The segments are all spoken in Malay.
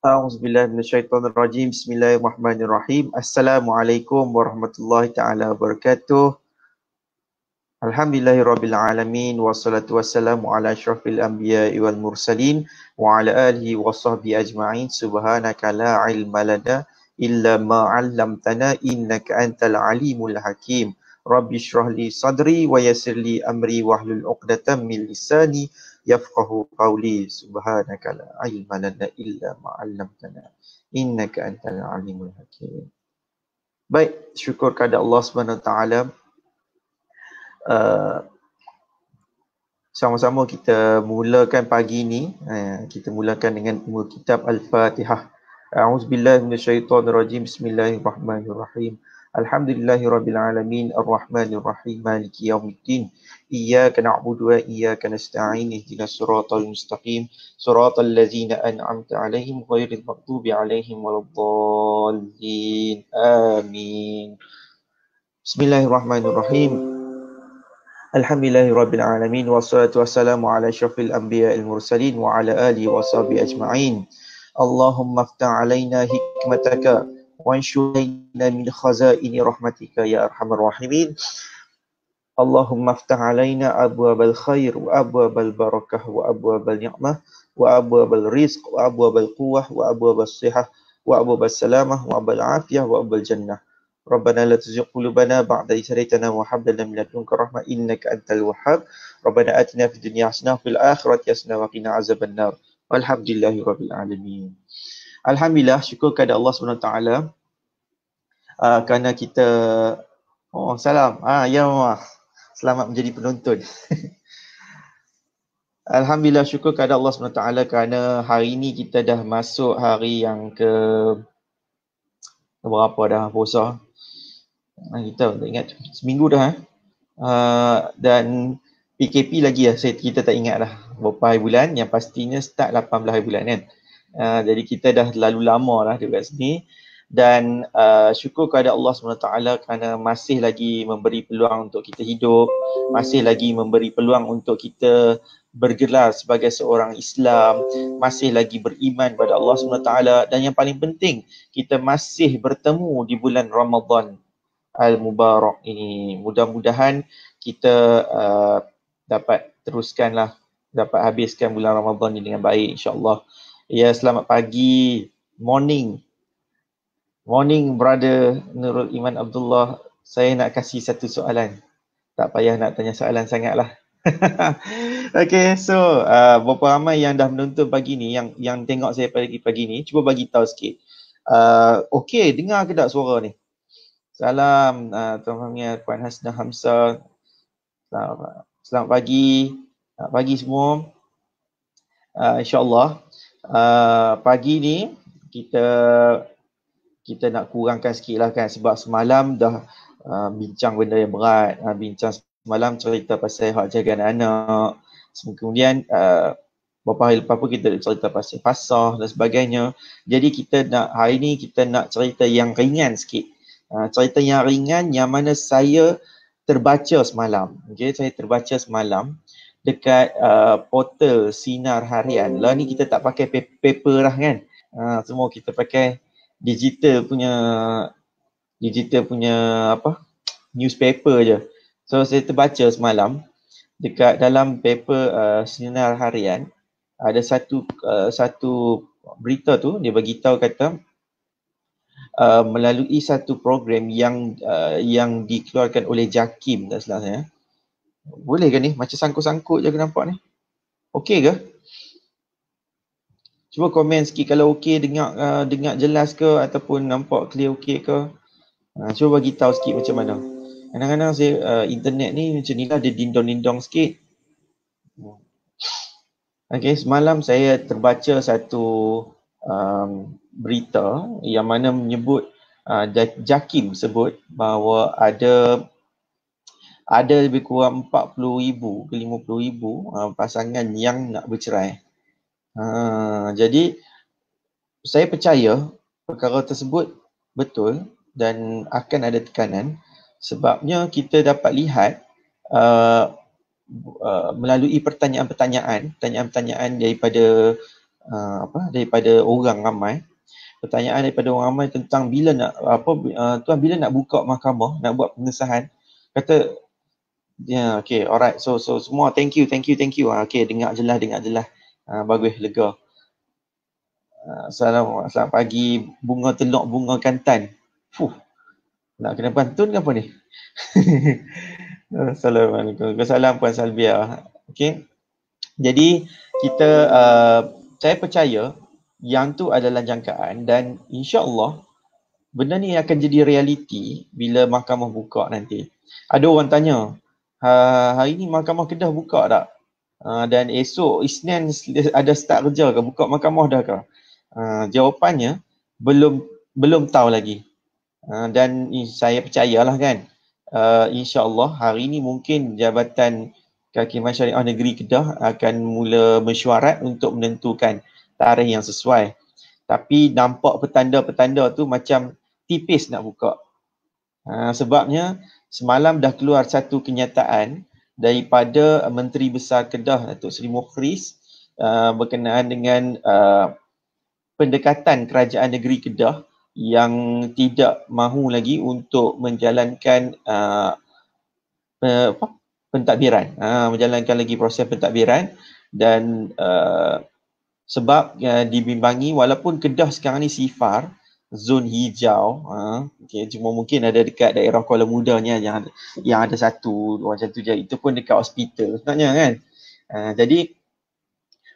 A'udzubillahi minasyaitonirrajim. Bismillahirrahmanirrahim. Assalamualaikum warahmatullahi taala wabarakatuh. Alhamdulillahirabbil alamin wassalatu wassalamu ala asyrafil anbiya'i wal mursalin wa ala alihi washabbihi ajma'in. Subhanaka la ilma lana illa ma 'allamtana innaka antal alimul hakim. Rabbi shrah li sadri wa yassir li amri wahlul 'uqdatam min lisani yafqahu qawli. Subhanaka la ilma lana illa ma 'allamtana innaka antal alimul hakim. Baik, syukur kepada Allah Subhanahu Wa Taala. Sama-sama kita mulakan pagi ini. Kita mulakan dengan umul kitab Al-Fatihah. A'udzubillahi minasyaitonirrajim. Bismillahirrahmanirrahim. Alhamdulillahirabbil alamin arrahmanir rahim maliki yaumiddin. Iyyaka na'budu wa iyyaka nasta'in ihdinas siratal mustaqim siratal ladzina an'amta 'alaihim ghairil maghdubi 'alaihim waladdallin. Amin. Bismillahirrahmanirrahim. Alhamdulillahirabbil alamin wassalatu wassalamu ala asyrafil anbiya'il mursalin wa ala alihi washabihi ajma'in. Allahumma iftah 'alaina hikmataka wa anshur 'alaina min khazaini rahmatika ya arhamar rahimin. Allahumma iftah 'alaina abwabal khair wa abwabal barakah wa abwabal ni'mah wa abwabal rizq wa abwabal quwwah wa abwabas sihah wa abwabas salamah wa abwabal afiyah wa abwabal jannah. Rabbana la tuzigh qulubana ba'da idh hadaytana wa hab lana min ladunka rahmah innaka antal wahhab. Rabbana atina fid dunya hasanah wa fil akhirati hasanah wa qina azabannar. Walhamdulillahirabbil alamin. Alhamdulillah, syukur kepada Allah Subhanahu Wa Taala kerana kita salam. Ya Mama. Selamat menjadi penonton. Alhamdulillah, syukur kepada Allah Subhanahu Wa Taala kerana hari ini kita dah masuk hari yang ke berapa dah puasa. Kita tak ingat, seminggu dah. Dan PKP lagi lah, kita tak ingat dah berapa hari bulan. Yang pastinya start 18 hari bulan kan. Jadi kita dah terlalu lama lah dekat sini. Dan syukur kepada Allah SWT kerana masih lagi memberi peluang untuk kita hidup. Masih lagi memberi peluang untuk kita bergelar sebagai seorang Islam. Masih lagi beriman pada Allah SWT. Dan yang paling penting, kita masih bertemu di bulan Ramadan Al-Mubarak ini. Mudah-mudahan kita dapat teruskanlah, dapat habiskan bulan Ramadan ini dengan baik insya-Allah. Ya, selamat pagi, morning brother Nurul Iman Abdullah. Saya nak kasih satu soalan. Tak payah nak tanya soalan sangatlah. Okay, so berapa ramai yang dah menonton pagi ni, yang tengok saya pagi ni, cuba bagi tahu sikit. Okay, dengar ke tak suara ni? Salam Tuan Fahmiah, Puan Hasnah Hamzah. Selamat pagi. Pagi semua. InsyaAllah pagi ni kita nak kurangkan sikit lah kan, sebab semalam dah bincang benda yang berat. Bincang semalam cerita pasal hak jaga anak-anak. Kemudian beberapa hari lepas pun kita cerita pasal fasah dan sebagainya. Jadi hari ni kita nak cerita yang ringan sikit. Cerita yang ringan yang mana saya terbaca semalam. Okay, saya terbaca semalam dekat portal Sinar Harian. Lah ni kita tak pakai paper lah kan. Semua kita pakai digital punya apa? Newspaper je. So saya terbaca semalam dekat dalam paper Sinar Harian ada satu berita tu, dia bagi tahu kata melalui satu program yang dikeluarkan oleh JAKIM, tak salah saya. Boleh ke ni? Macam sangkut-sangkut je nampak ni. Okey ke? Cuba komen sikit kalau okey, dengar jelas ke ataupun nampak clear okey ke. Cuba bagi tahu sikit macam mana. Kadang-kadang saya internet ni macam ni lah, dia dindong-dindong sikit. Okey, semalam saya terbaca satu berita yang mana menyebut JAKIM sebut bahawa ada lebih kurang 40,000 ke 50,000 pasangan yang nak bercerai. Jadi saya percaya perkara tersebut betul dan akan ada tekanan, sebabnya kita dapat lihat melalui pertanyaan-pertanyaan daripada daripada orang ramai. Pertanyaan daripada orang ramai tentang bila nak tuan bila nak buka mahkamah, nak buat pengesahan. Kata okey, alright. So semua thank you. Okey, dengar jelas. Bagus, lega. Selamat pagi, bunga telok, bunga kantan. Nak kena pantun ke apa ni? Assalamualaikum. Salam Puan Salbia. Okey. Jadi kita saya percaya yang tu adalah jangkaan dan insya-Allah benda ni akan jadi realiti bila mahkamah buka nanti. Ada orang tanya, hari ni mahkamah Kedah buka tak? Dan esok Isnin ada start kerja ke? Buka mahkamah dah ke? Jawapannya belum tahu lagi. Dan saya percayalah kan. InsyaAllah hari ni mungkin Jabatan Kehakiman Syariah Negeri Kedah akan mula mesyuarat untuk menentukan tarikh yang sesuai. Tapi nampak petanda-petanda tu macam tipis nak buka. Sebabnya semalam dah keluar satu kenyataan daripada Menteri Besar Kedah Datuk Seri Mukhriz berkenaan dengan pendekatan Kerajaan Negeri Kedah yang tidak mahu lagi untuk menjalankan pentadbiran, menjalankan lagi proses pentadbiran dan sebab dibimbangi walaupun Kedah sekarang ni sifar zon hijau, cuma mungkin ada dekat daerah Kuala Mudanya yang ada satu macam tu je, itu pun dekat hospital sebenarnya kan. Jadi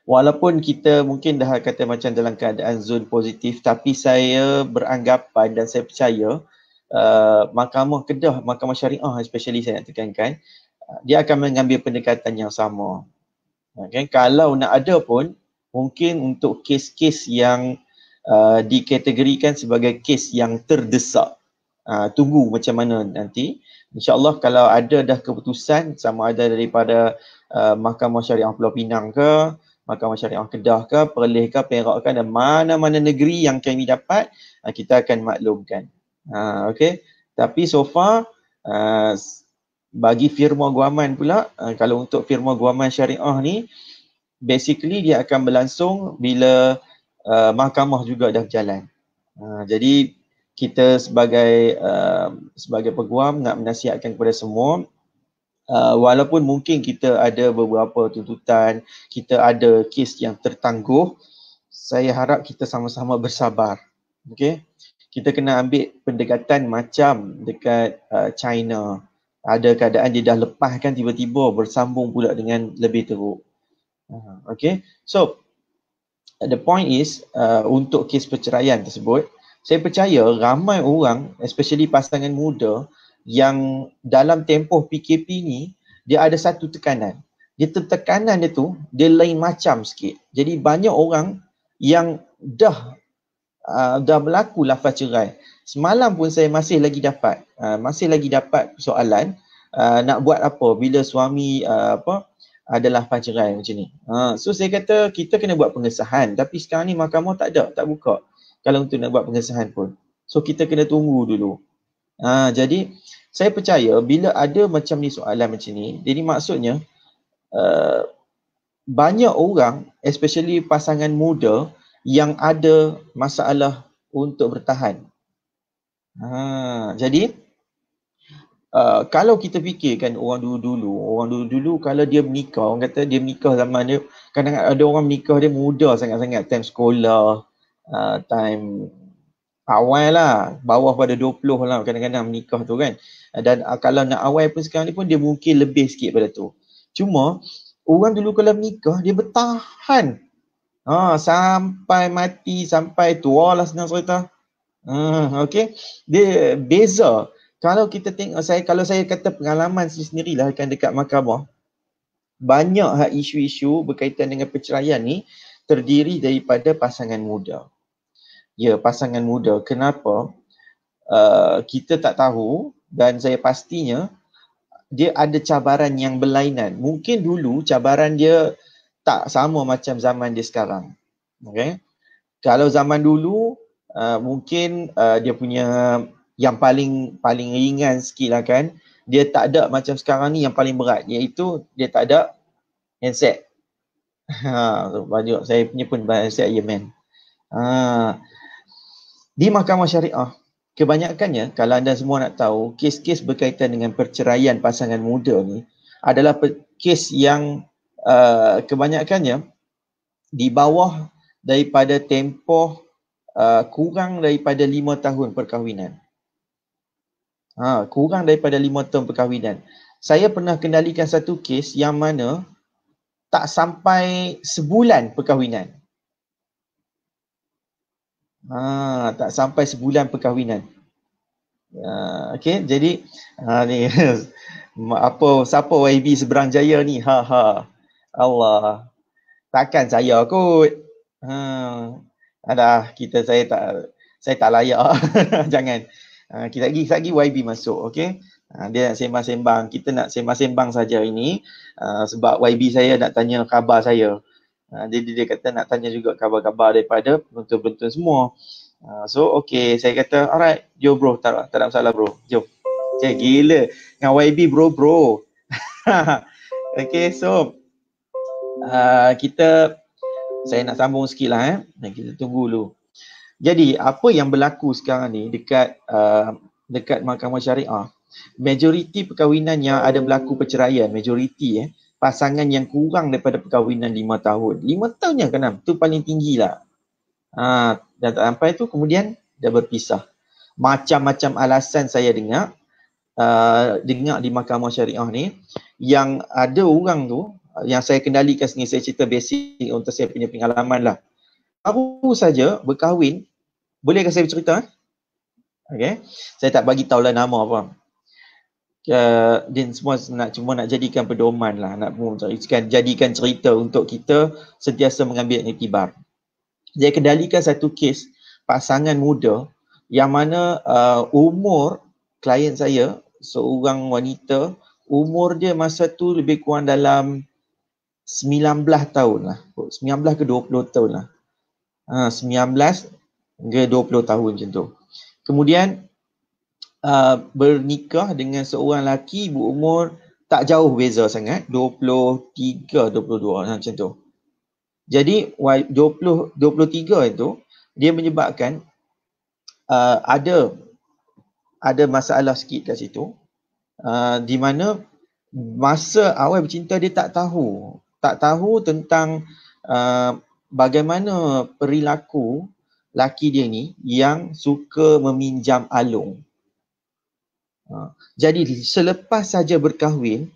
walaupun kita mungkin dah kata macam dalam keadaan zon positif, tapi saya beranggapan dan saya percaya Mahkamah Kedah, Mahkamah Syariah especially saya nak tekankan, dia akan mengambil pendekatan yang sama. Okay? Kalau nak ada pun, mungkin untuk kes-kes yang dikategorikan sebagai kes yang terdesak. Tunggu macam mana nanti. InsyaAllah kalau ada dah keputusan sama ada daripada Mahkamah Syariah Pulau Pinang ke, Mahkamah Syariah Kedah ke, Perlis ke, Perak ke, dan mana-mana negeri yang kami dapat, kita akan maklumkan. Okay. Tapi so far, bagi firma guaman pula, kalau untuk firma guaman syariah ni, basically dia akan berlangsung bila mahkamah juga dah berjalan. Jadi kita sebagai peguam nak menasihatkan kepada semua, walaupun mungkin kita ada beberapa tuntutan, kita ada kes yang tertangguh, saya harap kita sama-sama bersabar. Okay? Kita kena ambil pendekatan macam dekat China. Ada keadaan dia dah lepaskan tiba-tiba bersambung pula dengan lebih teruk. Okay, so the point is untuk kes perceraian tersebut, saya percaya ramai orang, especially pasangan muda yang dalam tempoh PKP ni, dia ada satu tekanan. Tekanan dia tu, dia lain macam sikit. Jadi banyak orang yang dah berlaku lafaz cerai. Semalam pun saya masih lagi dapat soalan, nak buat apa bila suami ada lafaz cerai macam ni. So saya kata kita kena buat pengesahan, tapi sekarang ni mahkamah tak buka kalau untuk nak buat pengesahan pun. So kita kena tunggu dulu. Jadi saya percaya bila ada macam ni soalan macam ni, jadi maksudnya banyak orang, especially pasangan muda, yang ada masalah untuk bertahan. Jadi kalau kita fikirkan orang dulu kalau dia menikah, orang kata dia menikah zaman dia, kadang-kadang ada orang menikah dia muda sangat-sangat, time sekolah, time awal lah, bawah pada 20 lah kadang-kadang menikah tu kan. Dan kalau nak awal pun sekarang ni pun dia mungkin lebih sikit pada tu. Cuma orang dulu kalau menikah dia bertahan sampai mati, sampai tua lah senang cerita. Okay. Dia beza. Kalau kita tengok, kalau saya kata pengalaman sendirilah kan dekat mahkamah, banyak isu-isu berkaitan dengan perceraian ni terdiri daripada pasangan muda. Ya, pasangan muda. Kenapa? Kita tak tahu dan saya pastinya dia ada cabaran yang berlainan. Mungkin dulu cabaran dia tak sama macam zaman dia sekarang. Okay? Kalau zaman dulu mungkin dia punya yang paling ringan sikit lah kan, dia tak ada macam sekarang ni yang paling berat, iaitu dia tak ada handset. Banyak saya punya pun bahasa Yemen. Di mahkamah syariah, kebanyakannya kalau anda semua nak tahu, kes-kes berkaitan dengan perceraian pasangan muda ni adalah kes yang kebanyakannya di bawah daripada tempoh kurang daripada 5 tahun perkahwinan. Kurang daripada 5 tahun perkahwinan. Saya pernah kendalikan satu kes yang mana tak sampai sebulan perkahwinan. Tak sampai sebulan perkahwinan. Okey, jadi ni siapa YB Seberang Jaya ni? Allah. Takkan saya kot. Saya tak layak. Jangan. Kita lagi YB masuk, okey? Dia nak sembang-sembang. Kita nak sembang-sembang saja ini sebab YB saya nak tanya khabar saya. Dia kata nak tanya juga khabar-khabar daripada penonton-penonton semua. So okay, saya kata alright, jom bro, tak ada masalah bro, jom. Cik gila dengan YB bro. Okay, so saya nak sambung sikit lah kita tunggu dulu. Jadi apa yang berlaku sekarang ni dekat mahkamah syariah, majoriti perkahwinan yang ada berlaku perceraian, majoriti pasangan yang kurang daripada perkahwinan 5 tahun. 5 tahun yang ke-6 tu paling tinggi lah. Dan tak sampai tu kemudian dia berpisah. Macam-macam alasan saya dengar di mahkamah syariah ni, yang ada orang tu yang saya kendalikan sendiri, saya cerita basic untuk saya punya pengalaman lah. Baru saja berkahwin, bolehkah saya bercerita? Okay. Saya tak bagi tahu lah nama apa. Dan semua cuma nak jadikan pedoman lah, nak jadikan cerita untuk kita sentiasa mengambil iktibar. Saya kendalikan satu kes pasangan muda yang mana umur klien saya, seorang wanita, umur dia masa tu lebih kurang dalam 19 tahun lah. 19 ke 20 tahun lah. 19 ke 20 tahun macam tu. Kemudian bernikah dengan seorang lelaki berumur tak jauh beza sangat, 23, 22 macam tu. Jadi 23 itu dia menyebabkan ada masalah sikit kat situ, di mana masa awal bercinta dia tak tahu tentang bagaimana perilaku laki dia ni yang suka meminjam alung. Jadi selepas saja berkahwin,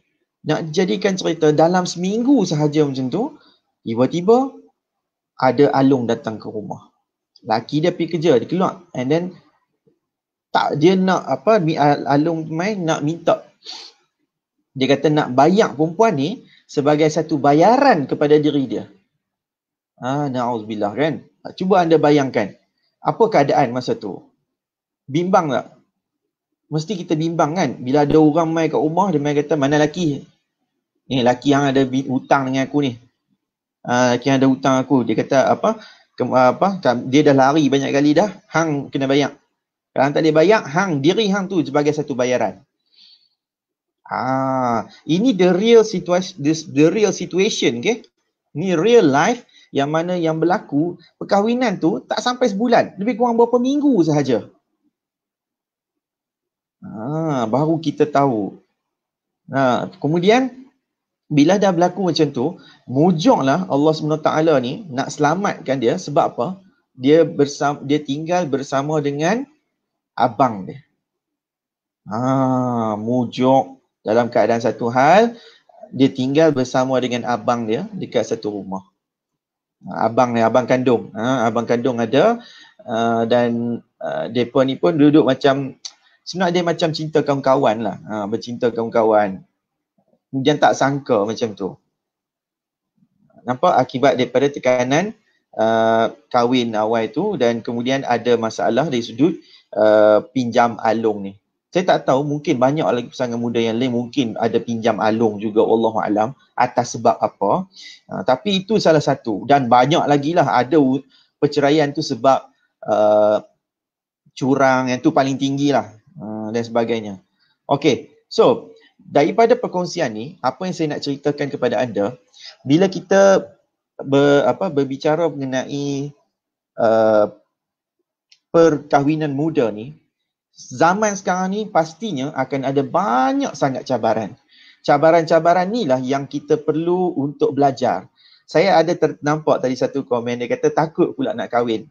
nak jadikan cerita, dalam seminggu sahaja macam tu, tiba-tiba ada alung datang ke rumah. Laki dia pergi kerja, dia keluar, and then dia nak alung main, nak minta. Dia kata nak bayar perempuan ni sebagai satu bayaran kepada diri dia. Na'udzubillah kan. Cuba anda bayangkan, apa keadaan masa tu? Bimbang tak? Mesti kita bimbang kan. Bila ada orang mai kat rumah, dia mai kata, mana laki? Ni laki yang ada hutang dengan aku ni. Laki yang ada hutang aku. Dia kata dia dah lari banyak kali dah, hang kena bayar. Kalau tak dia bayar, diri hang tu sebagai satu bayaran. Ini the real situation, okay? Ni real life yang mana yang berlaku. Perkahwinan tu tak sampai sebulan, lebih kurang beberapa minggu sahaja. Baru kita tahu. Kemudian bila dah berlaku macam tu, mujurlah Allah SWT ni nak selamatkan dia. Sebab apa? Dia tinggal bersama dengan abang dia. Mujur dalam keadaan satu hal, dia tinggal bersama dengan abang dia dekat satu rumah. Abang kandung. Abang kandung ada, dan mereka ni pun duduk macam, sebenarnya dia macam cinta kawan-kawan lah. Bercinta kawan-kawan. Kemudian tak sangka macam tu. Nampak akibat daripada tekanan kahwin awal tu, dan kemudian ada masalah dari sudut pinjam alung ni. Saya tak tahu, mungkin banyak lagi pasangan muda yang lain mungkin ada pinjam alung juga, wallahualam, atas sebab apa. Tapi itu salah satu, dan banyak lagi lah ada perceraian tu sebab curang, yang tu paling tinggi lah, dan sebagainya. Okay, so daripada perkongsian ni, apa yang saya nak ceritakan kepada anda, bila kita berbicara mengenai uh, perkahwinan muda ni, zaman sekarang ni pastinya akan ada banyak sangat cabaran. Cabaran-cabaran ni lah yang kita perlu untuk belajar. Saya ada nampak tadi satu komen, dia kata takut pula nak kahwin.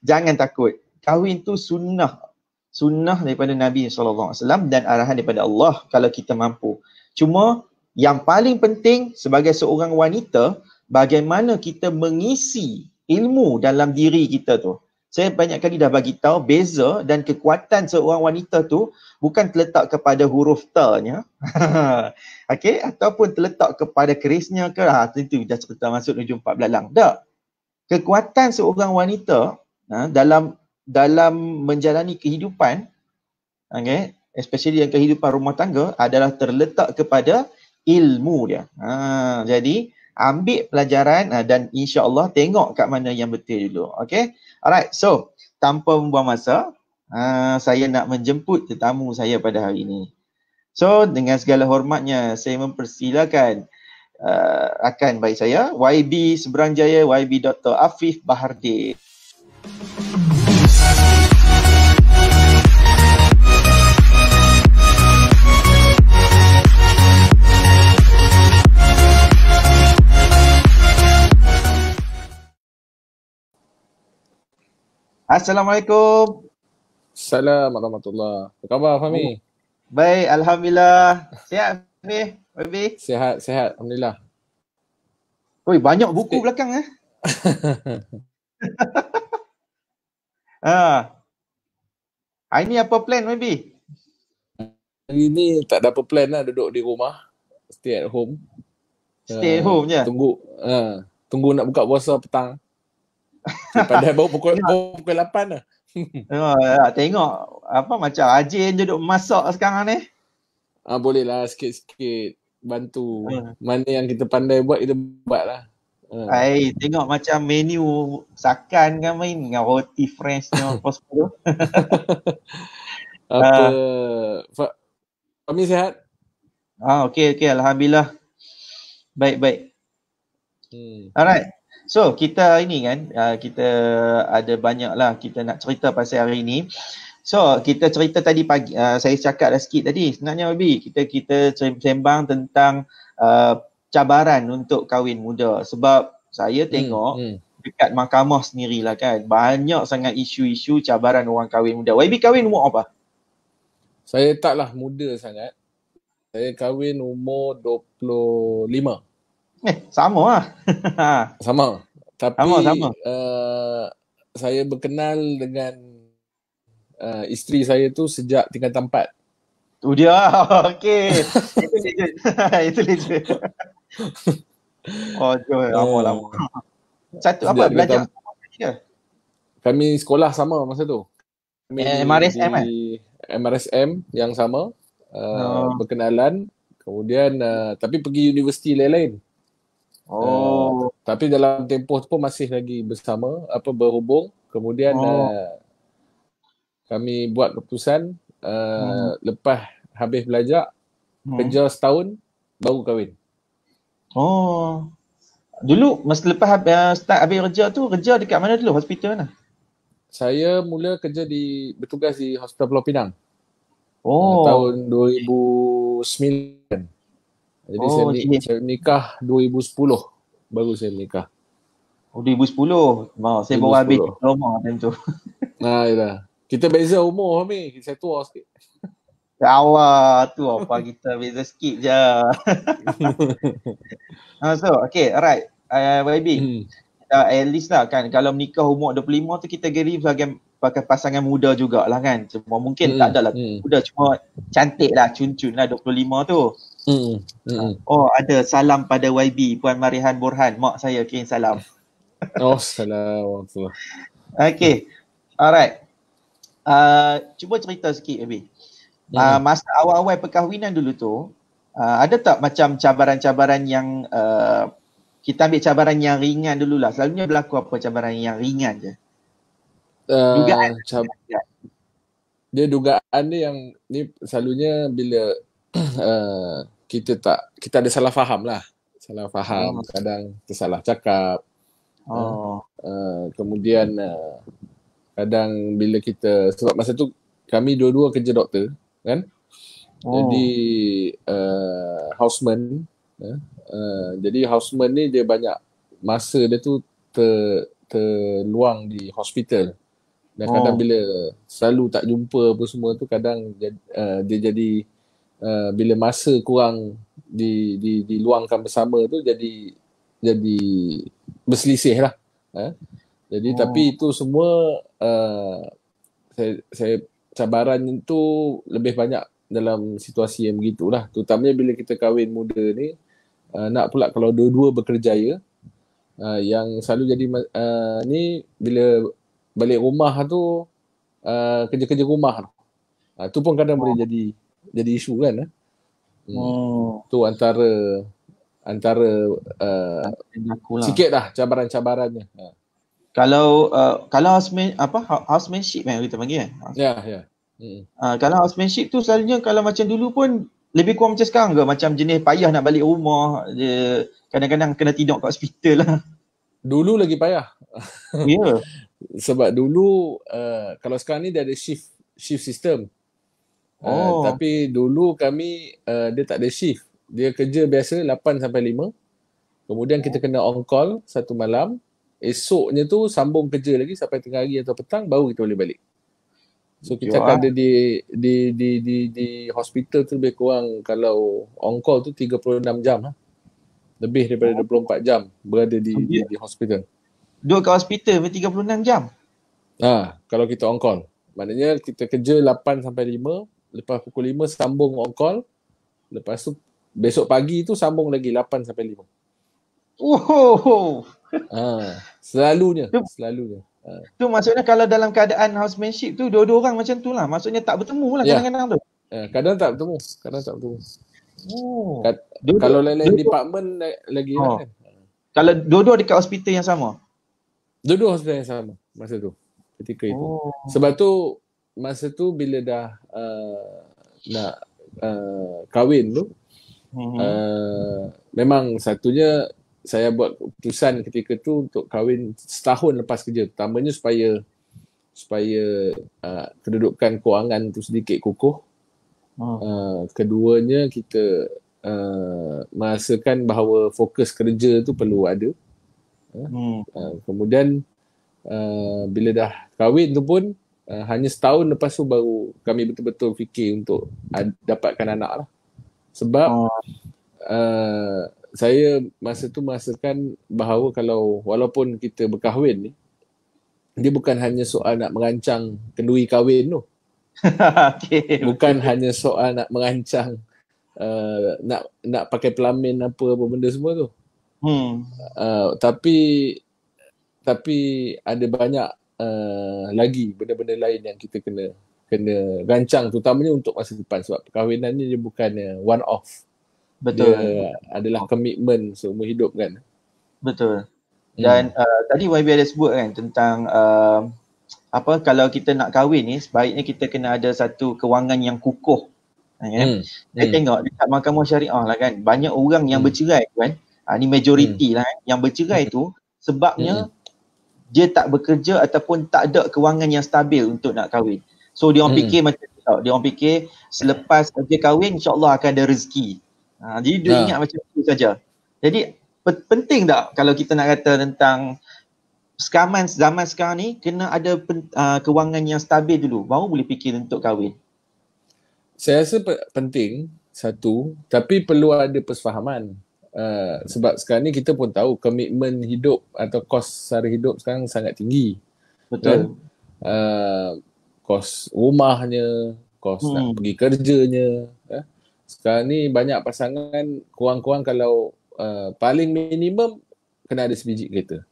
Jangan takut. Kahwin tu sunnah. Sunnah daripada Nabi SAW dan arahan daripada Allah kalau kita mampu. Cuma yang paling penting sebagai seorang wanita, bagaimana kita mengisi ilmu dalam diri kita tu. Saya banyak kali dah bagi tahu beza dan kekuatan seorang wanita tu bukan terletak kepada huruf ta-nya. Okey, ataupun terletak kepada kerisnya ke. Itu dah cerita masuk hujung 4 belalang. Tak. Kekuatan seorang wanita dalam menjalani kehidupan, okay, especially yang kehidupan rumah tangga, adalah terletak kepada ilmu dia. Jadi ambil pelajaran dan insya-Allah tengok kat mana yang betul dulu. Okay. Alright, so tanpa membuang masa, saya nak menjemput tetamu saya pada hari ini. So dengan segala hormatnya saya mempersilakan rakan baik saya, YB Seberang Jaya, YB Dr. Afif Bahardin. Assalamualaikum. Assalamualaikum warahmatullahi. Apa khabar Fahmi? Baik, alhamdulillah. Sihat Fahmi? Baby? Sihat, alhamdulillah. Oi, banyak buku belakang Hari ni apa plan Baby? Hari ni tak ada apa plan lah, duduk di rumah. Stay at home. Stay at home je? Tunggu nak buka puasa petang. Padahal baru pukul 8 lah. Tengok apa macam rajin je duk masak sekarang ni. Boleh lah sikit-sikit bantu. Mana yang kita pandai buat, kita buat lah. Tengok macam menu sakan kan main dengan roti French ni apa semua. Kami sihat? Okey, alhamdulillah. Baik. Alright. So kita ini kan, kita ada banyak lah kita nak cerita pasal hari ni. So kita cerita tadi pagi, saya cakap dah sikit tadi. Sebenarnya Baby, kita sembang tentang cabaran untuk kahwin muda. Sebab saya tengok dekat mahkamah sendirilah kan, banyak sangat isu-isu cabaran orang kahwin muda. YB kahwin umur apa? Saya taklah muda sangat. Saya kahwin umur 25. Sama lah. Sama. Tapi sama. Saya berkenal dengan isteri saya tu sejak tingkatan 4. Dia. Okey. Itu legend. Lama. Satu apa belajar? Kami sekolah sama masa tu. Kami MRSM kan? MRSM yang sama. Berkenalan. Kemudian tapi pergi universiti lain-lain. Tapi dalam tempoh tu pun masih lagi bersama, berhubung. Kemudian kami buat keputusan lepas habis belajar, kerja setahun baru kahwin. Dulu masa lepas start habis kerja tu, kerja dekat mana dulu? Hospital mana? Saya mula kerja bertugas di Hospital Pulau Pinang. Tahun 2009. Jadi saya nikah 2010 baru saya nikah. 2010. Saya baru habis diploma time tu. Yalah. Kita beza umur Fahmi. Saya tua sikit. Ya Allah, tu apa kita beza sikit je. So, okay, alright. YB. At least lah kan, kalau menikah umur 25 tu kita geri sebagai pasangan muda jugalah kan. Cuma mungkin tak adalah muda, cuma cantik lah, cun-cun lah 25 tu. Ada salam pada YB, Puan Marihan Borhan. Mak saya kirim salam. Salam. Okay. Alright. Cuba cerita sikit YB. Masa awal-awal perkahwinan dulu tu, ada tak macam cabaran-cabaran yang kita ambil cabaran yang ringan dululah. Selalunya berlaku apa cabaran yang ringan je? Dugaan. Dugaan dia yang ni selalunya bila kita ada salah faham lah. salah faham, kadang tersalah cakap. Kemudian kadang bila kita, sebab masa tu kami dua-dua kerja doktor kan, jadi houseman, jadi houseman ni dia banyak masa dia tu terluang di hospital. Dan kadang bila selalu tak jumpa apa semua tu, kadang dia jadi bila masa kurang diluangkan bersama tu jadi berselisih lah. Jadi tapi itu semua saya cabaran itu lebih banyak dalam situasi yang begitulah. Terutamanya bila kita kahwin muda ni, nak pula kalau dua-dua berkerjaya, yang selalu jadi ni bila balik rumah tu kerja-kerja rumah tu pun kadang boleh jadi isu kan. Tu antara sikit dah cabaran-cabarannya. Kalau housemanship kan kita panggil kan. Ya. Kalau housemanship tu selalunya kalau macam dulu pun lebih kurang macam sekarang ke, macam jenis payah nak balik rumah, dia kadang-kadang kena tidur kat hospital lah. Dulu lagi payah. Ya. Sebab dulu kalau sekarang ni dia ada shift system. Tapi dulu kami dia tak ada shift. Dia kerja biasa 8 sampai 5. Kemudian kita kena on call satu malam. Esoknya tu sambung kerja lagi sampai tengah hari atau petang, baru kita boleh balik. So kita akan ada di hospital tu lebih kurang, kalau on call tu 36 jam lah. Lebih daripada 24 jam berada di hospital. Duduk kat hospital 36 jam? Kalau kita on call. Maknanya kita kerja 8 sampai 5, lepas pukul 5 sambung on call. Lepas tu besok pagi tu sambung lagi 8 sampai 5. Selalunya. Tu maksudnya kalau dalam keadaan housemanship tu dua-dua orang macam tu lah. Maksudnya tak bertemu lah kadang-kadang tu. Kadang tak bertemu. Kalau lain-lain department lagi lah kan. Kalau dua-dua dekat hospital yang sama? Dua-dua hospital yang sama masa tu, ketika itu. Sebab tu masa tu bila dah nak kahwin tu, memang satunya saya buat keputusan ketika tu untuk kahwin setahun lepas kerja. Pertamanya supaya kedudukan kewangan tu sedikit kukuh. Keduanya kita merasakan bahawa fokus kerja tu perlu ada. Kemudian bila dah kahwin tu pun hanya setahun lepas tu baru kami betul-betul fikir untuk dapatkan anak lah. Sebab saya masa tu merasakan bahawa kalau walaupun kita berkahwin ni, dia bukan hanya soal nak merancang kenduri kahwin tu. Bukan hanya soal nak merancang nak pakai pelamin apa benda semua tu. Tapi ada banyak lagi benda-benda lain yang kita kena rancang, terutamanya untuk masa depan, sebab perkahwinan ni dia bukan one off. Betul. Dia adalah komitmen seumur hidup kan. Betul. Dan tadi YB ada sebut kan tentang kalau kita nak kahwin ni sebaiknya kita kena ada satu kewangan yang kukuh. Saya tengok dekat Mahkamah Syariah lah kan, banyak orang yang bercerai kan. Ni majoriti lah kan, yang bercerai tu sebabnya dia tak bekerja ataupun tak ada kewangan yang stabil untuk nak kahwin. So dia orang fikir macam tu tau. Dia orang fikir selepas kerja kahwin insya-Allah akan ada rezeki. Jadi dia ingat macam tu saja. Jadi penting tak kalau kita nak kata tentang zaman sekarang ni kena ada kewangan yang stabil dulu baru boleh fikir untuk kahwin? Saya rasa penting satu, tapi perlu ada persefahaman. Sebab sekarang ni kita pun tahu komitmen hidup atau kos sara hidup sekarang sangat tinggi. Betul. Kos rumahnya, kos nak pergi kerjanya. Sekarang ni banyak pasangan kurang-kurang kalau paling minimum kena ada sebiji kereta.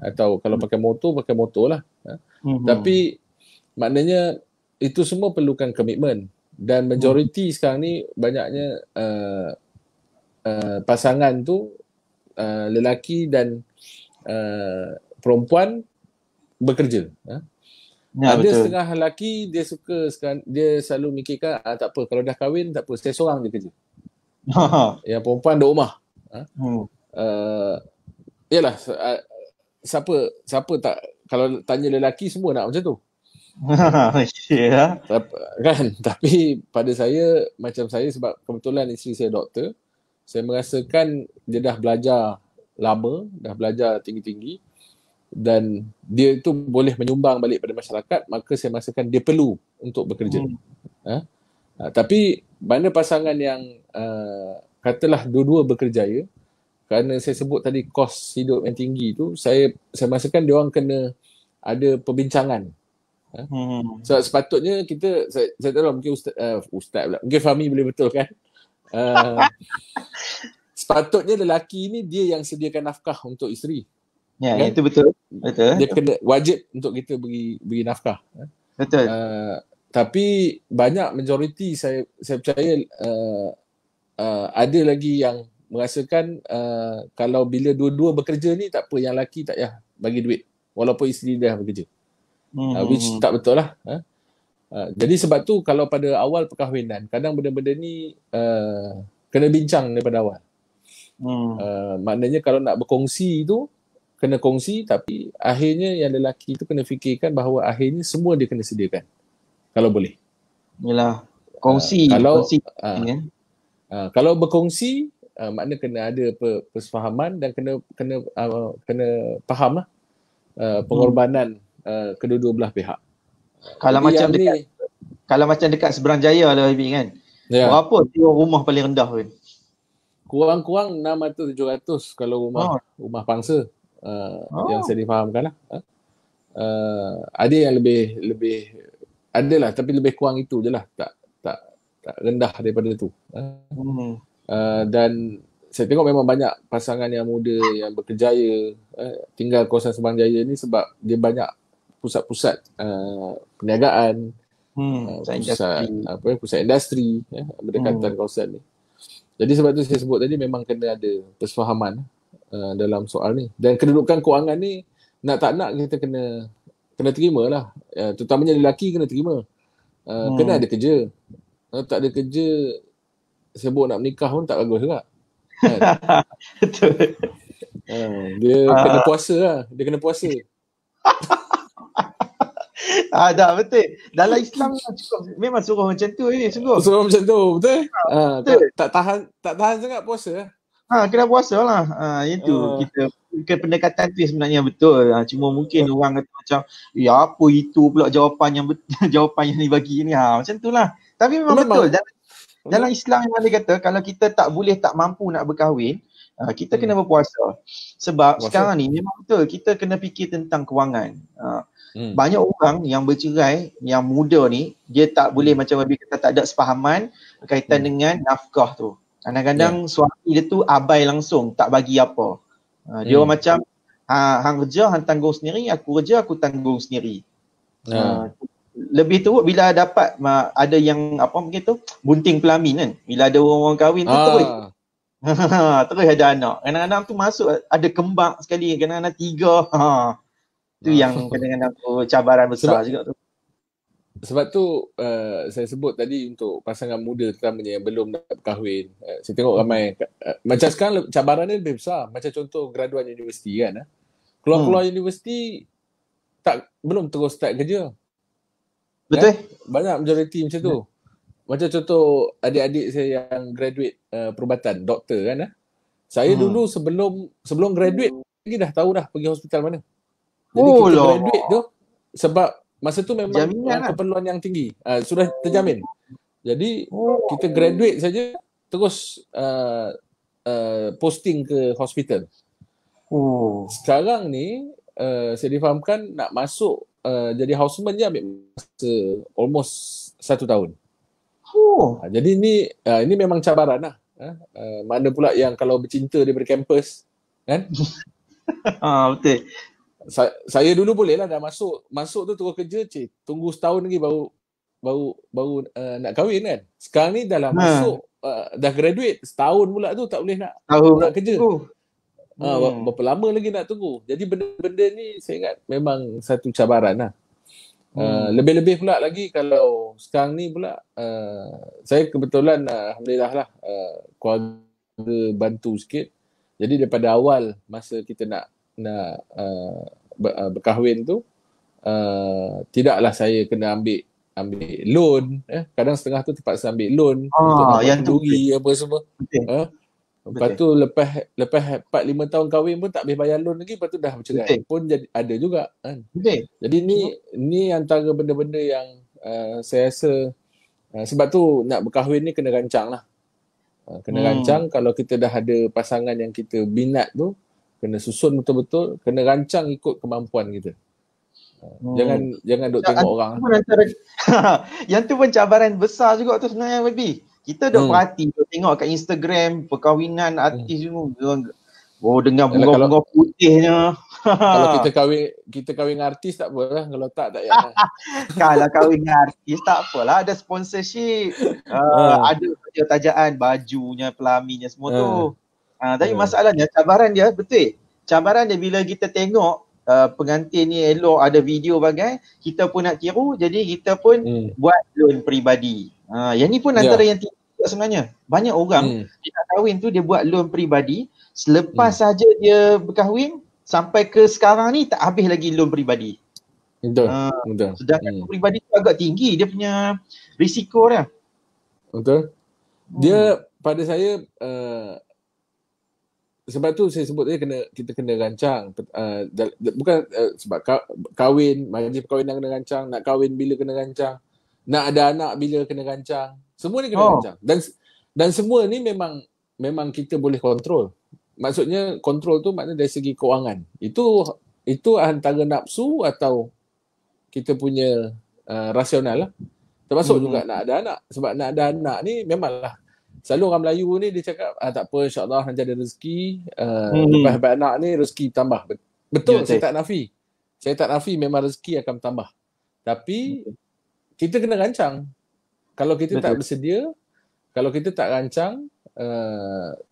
Atau kalau pakai motor lah. Tapi maknanya itu semua perlukan komitmen. Dan majoriti sekarang ni banyaknya pasangan tu lelaki dan perempuan bekerja. Ada betul. Setengah lelaki dia suka sekarang, dia selalu mikirkan tak apa, kalau dah kahwin tak apa, saya seorang je kerja. Yang perempuan duduk rumah. Yalah, siapa tak, kalau tanya lelaki semua nak macam tu. Ya. Kan? Tapi pada saya, macam saya, sebab kebetulan isteri saya doktor, saya merasakan dia dah belajar lama, dah belajar tinggi-tinggi, dan dia itu boleh menyumbang balik pada masyarakat, maka saya merasakan dia perlu untuk bekerja. Tapi mana pasangan yang katalah dua-dua berkerjaya, kerana saya sebut tadi kos hidup yang tinggi tu, saya merasakan dia orang kena ada perbincangan. So, sepatutnya kita, saya tak tahu, mungkin ustaz pula, mungkin Fahmi boleh betulkan. Sepatutnya lelaki ni dia yang sediakan nafkah untuk isteri. Ya, kan? Itu betul. Dia kena wajib untuk kita beri nafkah. Betul. Tapi banyak majoriti saya percaya ada lagi yang merasakan kalau bila dua-dua bekerja ni tak apa, yang lelaki tak payah bagi duit walaupun isteri dah bekerja. Which tak betul lah. Jadi sebab tu kalau pada awal perkahwinan, kadang benda-benda ni kena bincang daripada awal. Maknanya kalau nak berkongsi tu, kena kongsi, tapi akhirnya yang lelaki tu kena fikirkan bahawa akhirnya semua dia kena sediakan. Kalau boleh. Yalah, kongsi. Kalau berkongsi, makna kena ada persefahaman dan kena faham lah pengorbanan kedua-dua belah pihak. Kalau macam dekat Seberang Jaya lah Habib kan. Ya. Berapa sewa rumah paling rendah kan? Kurang-kurang 600-700 kalau rumah pangsa. Yang saya difahamkan lah. Ada yang lebih adalah, tapi lebih kurang itu je lah. Tak rendah daripada tu. Dan saya tengok memang banyak pasangan yang muda yang berkerjaya tinggal kawasan Seberang Jaya ni sebab dia banyak pusat-pusat perniagaan, pusat industri berdekatan kawasan ni. Jadi sebab tu saya sebut tadi memang kena ada persefahaman dalam soal ni. Dan kedudukan kewangan ni nak tak nak kita kena terima lah. Terutamanya lelaki kena terima. Kena ada kerja. Kalau tak ada kerja, sibuk nak menikah pun tak bagus juga. Kan? Betul. Dia kena puasa lah. Dia kena puasa. Dah betul. Dalam Islam memang suruh macam tu ni, sungguh. Suruh macam tu, betul? Betul. Tak tahan sangat puasa lah. Kena puasa lah. Itu kita pendekatan tu sebenarnya betul. Cuma mungkin orang kata macam, apa itu pula jawapan yang dibagi ni. Macam tu lah. Tapi memang betul. Dalam Islam memang dia kata kalau kita tak mampu nak berkahwin, kita kena berpuasa. Sebab sekarang ni memang betul kita kena fikir tentang kewangan. Banyak orang yang bercerai, yang muda ni, dia tak boleh macam Habib kata tak ada sepahaman berkaitan dengan nafkah tu. Kadang-kadang suami dia tu abai langsung, tak bagi apa. Dia orang macam hang kerja, hang tanggung sendiri, aku kerja, aku tanggung sendiri. Lebih teruk bila dapat ada yang mungkin tu bunting pelamin kan. Bila ada orang kahwin tu terus ada anak. Kadang-kadang tu masuk ada kembang sekali, kadang-kadang 3. Tu yang kadang-kadang cabaran besar juga tu. Sebab tu saya sebut tadi untuk pasangan muda terutamanya yang belum nak berkahwin. Saya tengok ramai macam sekarang cabaran dia lebih besar. Macam contoh graduan universiti kan. Keluar universiti belum terus start kerja. Betul. Banyak majoriti macam tu. Macam contoh adik-adik saya yang graduate perubatan, doktor kan. Saya dulu sebelum graduate lagi dah tahu dah pergi hospital mana. Jadi kita graduate tu sebab masa tu memang keperluan yang tinggi. Sudah terjamin. Jadi kita graduate saja terus posting ke hospital. Sekarang ni saya difahamkan nak masuk jadi houseman je ambil masa almost 1 tahun. Jadi ini memang cabaran lah. Mana pula yang kalau bercinta daripada kampus kan? Betul. Saya dulu boleh lah dah masuk tu terus kerja, tunggu setahun lagi baru nak kahwin kan. Sekarang ni dah lah masuk dah graduate, setahun pula tu tak boleh nak kerja. Berapa lama lagi nak tunggu. Jadi benda-benda ni saya ingat memang satu cabaran lah. Lebih-lebih pula lagi kalau sekarang ni pula saya kebetulan alhamdulillah lah keluarga bantu sikit. Jadi daripada awal masa kita nak berkahwin tu, tidaklah saya kena ambil loan. Kadang setengah tu terpaksa ambil loan untuk nak buat kenduri apa semua. Lepas tu lepas 4-5 tahun kahwin pun tak habis bayar loan lagi, lepas tu dah bercerai. Pun ada juga kan. Jadi ni antara benda-benda yang saya rasa sebab tu nak berkahwin ni kena rancang lah. Kena rancang. Kalau kita dah ada pasangan yang kita minat tu, kena susun betul-betul, kena rancang ikut kemampuan kita. Jangan duk tengok orang. Yang tu pun cabaran besar juga tu sebenarnya, baby. Kita duk perhati, duk tengok kat Instagram perkahwinan artis semua. Dengan bunga-bunga putihnya. Kalau kita kahwin dengan artis tak apalah, kalau tak payah. Kalau kahwin dengan artis tak apalah, ada sponsorship. Ada tajaan bajunya, pelaminya semua tu. Tapi masalahnya cabaran dia betul. Cabaran dia bila kita tengok pengantin ni elok, ada video bagai, kita pun nak tiru, jadi kita pun buat loan peribadi. Yang ni pun antara yang sebenarnya. Banyak orang dia nak kahwin tu dia buat loan peribadi, selepas saja dia berkahwin sampai ke sekarang ni tak habis lagi loan peribadi. Betul. Sedangkan loan peribadi tu agak tinggi dia punya risiko dia. Betul. Dia pada saya sebab tu saya sebut tadi kita kena rancang. Bukan sebab kahwin, majlis perkahwinan kena rancang, nak kahwin bila kena rancang, nak ada anak bila kena rancang. Semua ni kena rancang. Dan semua ni memang kita boleh kontrol. Maksudnya kontrol tu maknanya dari segi kewangan. Itu antara nafsu atau kita punya rasional lah. Termasuk juga nak ada anak. Sebab nak ada anak ni memanglah selalu orang Melayu ni dia cakap tak apa, insyaAllah nanti ada rezeki, lepas dapat anak ni rezeki tambah. Betul, saya tak nafi. Saya tak nafi memang rezeki akan tambah. Tapi kita kena rancang. Kalau kita tak bersedia, kalau kita tak rancang,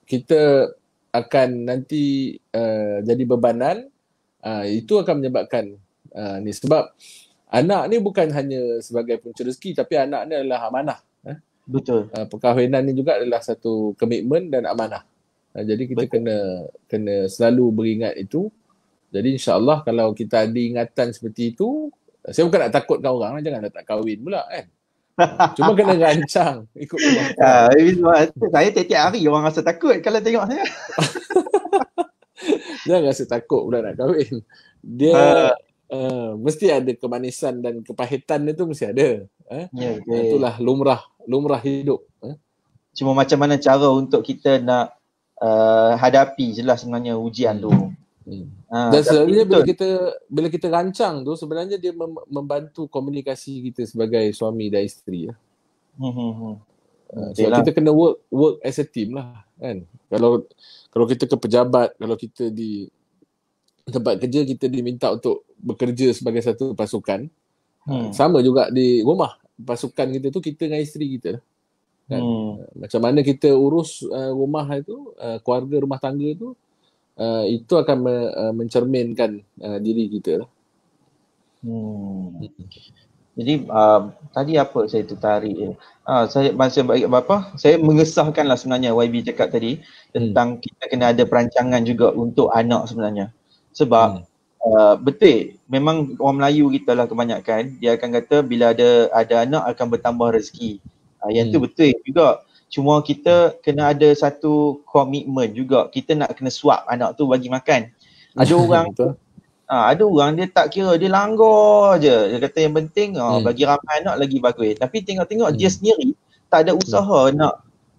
kita akan nanti jadi bebanan. Itu akan menyebabkan ni. Sebab anak ni bukan hanya sebagai punca rezeki, tapi anak ni adalah amanah. Betul. Perkahwinan ni juga adalah satu komitmen dan amanah. Jadi kita kena selalu beringat itu. Jadi insya-Allah kalau kita ada ingatan seperti itu, saya bukan nak takutkan orang, janganlah tak kahwin pula kan. Cuma kena rancang ikut kemampuan. Saya tiap-tiap hari orang rasa takut kalau tengok saya. Jangan rasa takut pula nak kahwin. Dia mesti ada kemanisan dan kepahitan dia tu mesti ada. Itulah lumrah hidup. Cuma macam mana cara untuk kita nak hadapi je lah sebenarnya ujian tu. Dan selalunya bila kita rancang tu sebenarnya dia membantu komunikasi kita sebagai suami dan isteri. So kita kena work as a team lah kan. Kalau kita ke pejabat, kalau kita di tempat kerja kita diminta untuk bekerja sebagai satu pasukan. Sama juga di rumah, pasukan kita tu kita dengan isteri kita lah. Kan? Macam mana kita urus rumah itu, keluarga rumah tangga tu, itu akan mencerminkan diri kita lah. Jadi tadi apa saya tertarik saya mengesahkanlah sebenarnya YB cakap tadi tentang kita kena ada perancangan juga untuk anak sebenarnya. Sebab betul, memang orang Melayu kita lah kebanyakan dia akan kata bila ada anak akan bertambah rezeki. Yang tu betul juga. Cuma kita kena ada satu komitmen juga. Kita nak kena suap anak tu bagi makan. Ada orang ada orang dia tak kira, dia langgar je. Dia kata yang penting bagi ramai anak lagi bagus. Tapi tengok-tengok dia sendiri tak ada usaha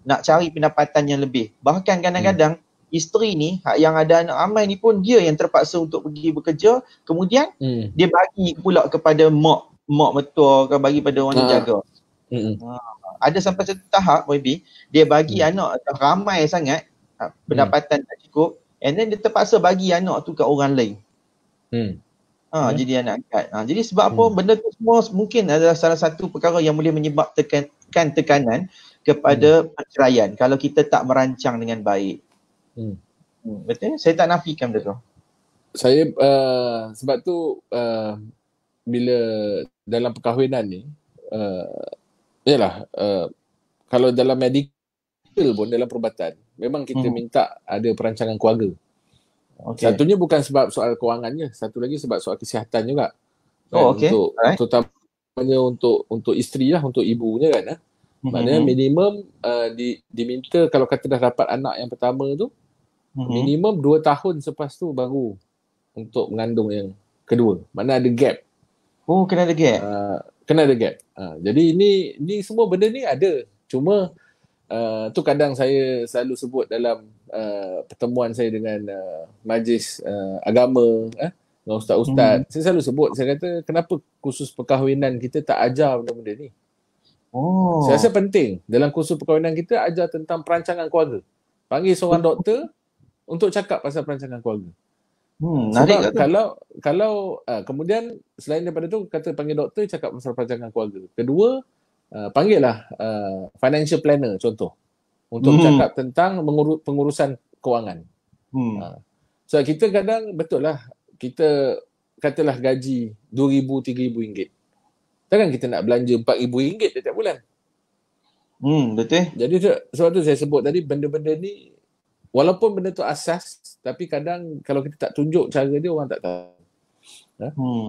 nak cari pendapatan yang lebih. Bahkan kadang-kadang isteri ni yang ada anak ramai ni pun dia yang terpaksa untuk pergi bekerja, kemudian dia bagi pula kepada mak mertua, bagi pada orang yang jaga. Ada sampai satu tahap YB dia bagi anak ramai sangat, pendapatan tak cukup, and then dia terpaksa bagi anak tu kat orang lain. Jadi anak angkat. Jadi sebab apa benda tu semua mungkin adalah salah satu perkara yang boleh menyebabkan tekanan kepada perceraian kalau kita tak merancang dengan baik. Betul? Saya tak nafikan benda tu. Saya sebab tu bila dalam perkahwinan ni yalah kalau dalam medical pun dalam perubatan memang kita minta ada perancangan keluarga. Satunya bukan sebab soal kewangannya, satu lagi sebab soal kesihatan juga. Untuk terutamanya untuk isteri lah, untuk ibunya kan. Maknanya minimum diminta kalau kata dah dapat anak yang pertama tu, minimum 2 tahun selepas tu baru untuk mengandung yang kedua. Mana ada gap. Kena ada gap. Kena ada gap. Jadi ni semua benda ni ada. Cuma tu kadang saya selalu sebut dalam pertemuan saya dengan majlis agama, dengan ustaz-ustaz. Saya selalu sebut, saya kata kenapa kursus perkahwinan kita tak ajar benda-benda ni. Saya rasa penting dalam kursus perkahwinan kita ajar tentang perancangan keluarga. Panggil seorang doktor untuk cakap pasal perancangan keluarga. Sebab kalau kemudian selain daripada tu kata panggil doktor cakap pasal perancangan keluarga. Kedua, panggillah financial planner contoh untuk cakap tentang pengurusan kewangan. So kita kadang betul lah kita katalah gaji RM2,000, RM3,000. Takkan kita nak belanja RM4,000 setiap bulan. Betul. Jadi sebab tu saya sebut tadi benda-benda ni walaupun benda tu asas tapi kadang kalau kita tak tunjuk cara dia orang tak tahu.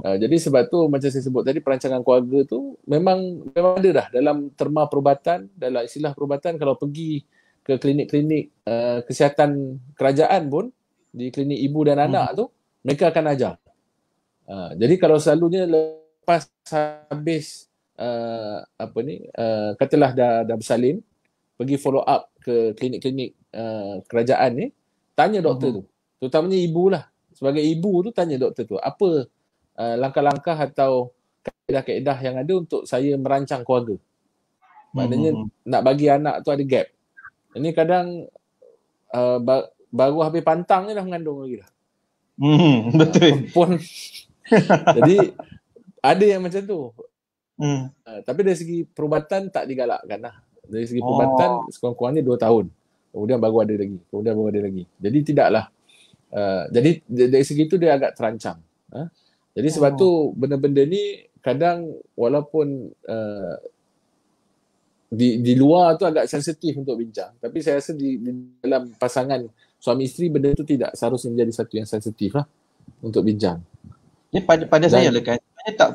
Jadi sebab tu macam saya sebut tadi perancangan keluarga tu memang ada dah dalam terma perubatan, dalam istilah perubatan. Kalau pergi ke klinik-klinik kesihatan kerajaan pun di klinik ibu dan anak tu mereka akan ajar. Jadi kalau selalunya lepas habis katalah dah bersalin pergi follow up ke klinik-klinik kerajaan ni, tanya doktor tu, terutamanya ibu lah. Sebagai ibu tu tanya doktor tu apa langkah-langkah atau kaedah-kaedah yang ada untuk saya merancang keluarga. Maknanya nak bagi anak tu ada gap. Ini kadang baru habis pantang je dah mengandung lagi dah. Betul. Jadi ada yang macam tu. Tapi dari segi perubatan tak digalakkan lah. Dari segi perubatan sekurang-kurangnya 2 tahun. Kemudian baru ada lagi. Jadi tidaklah. Jadi dari segi tu dia agak terancang. Jadi sebab tu benda-benda ni kadang walaupun di luar tu agak sensitif untuk bincang. Tapi saya rasa di dalam pasangan suami isteri benda tu tidak seharusnya menjadi satu yang sensitif lah untuk bincang. Jadi pada saya lah kan,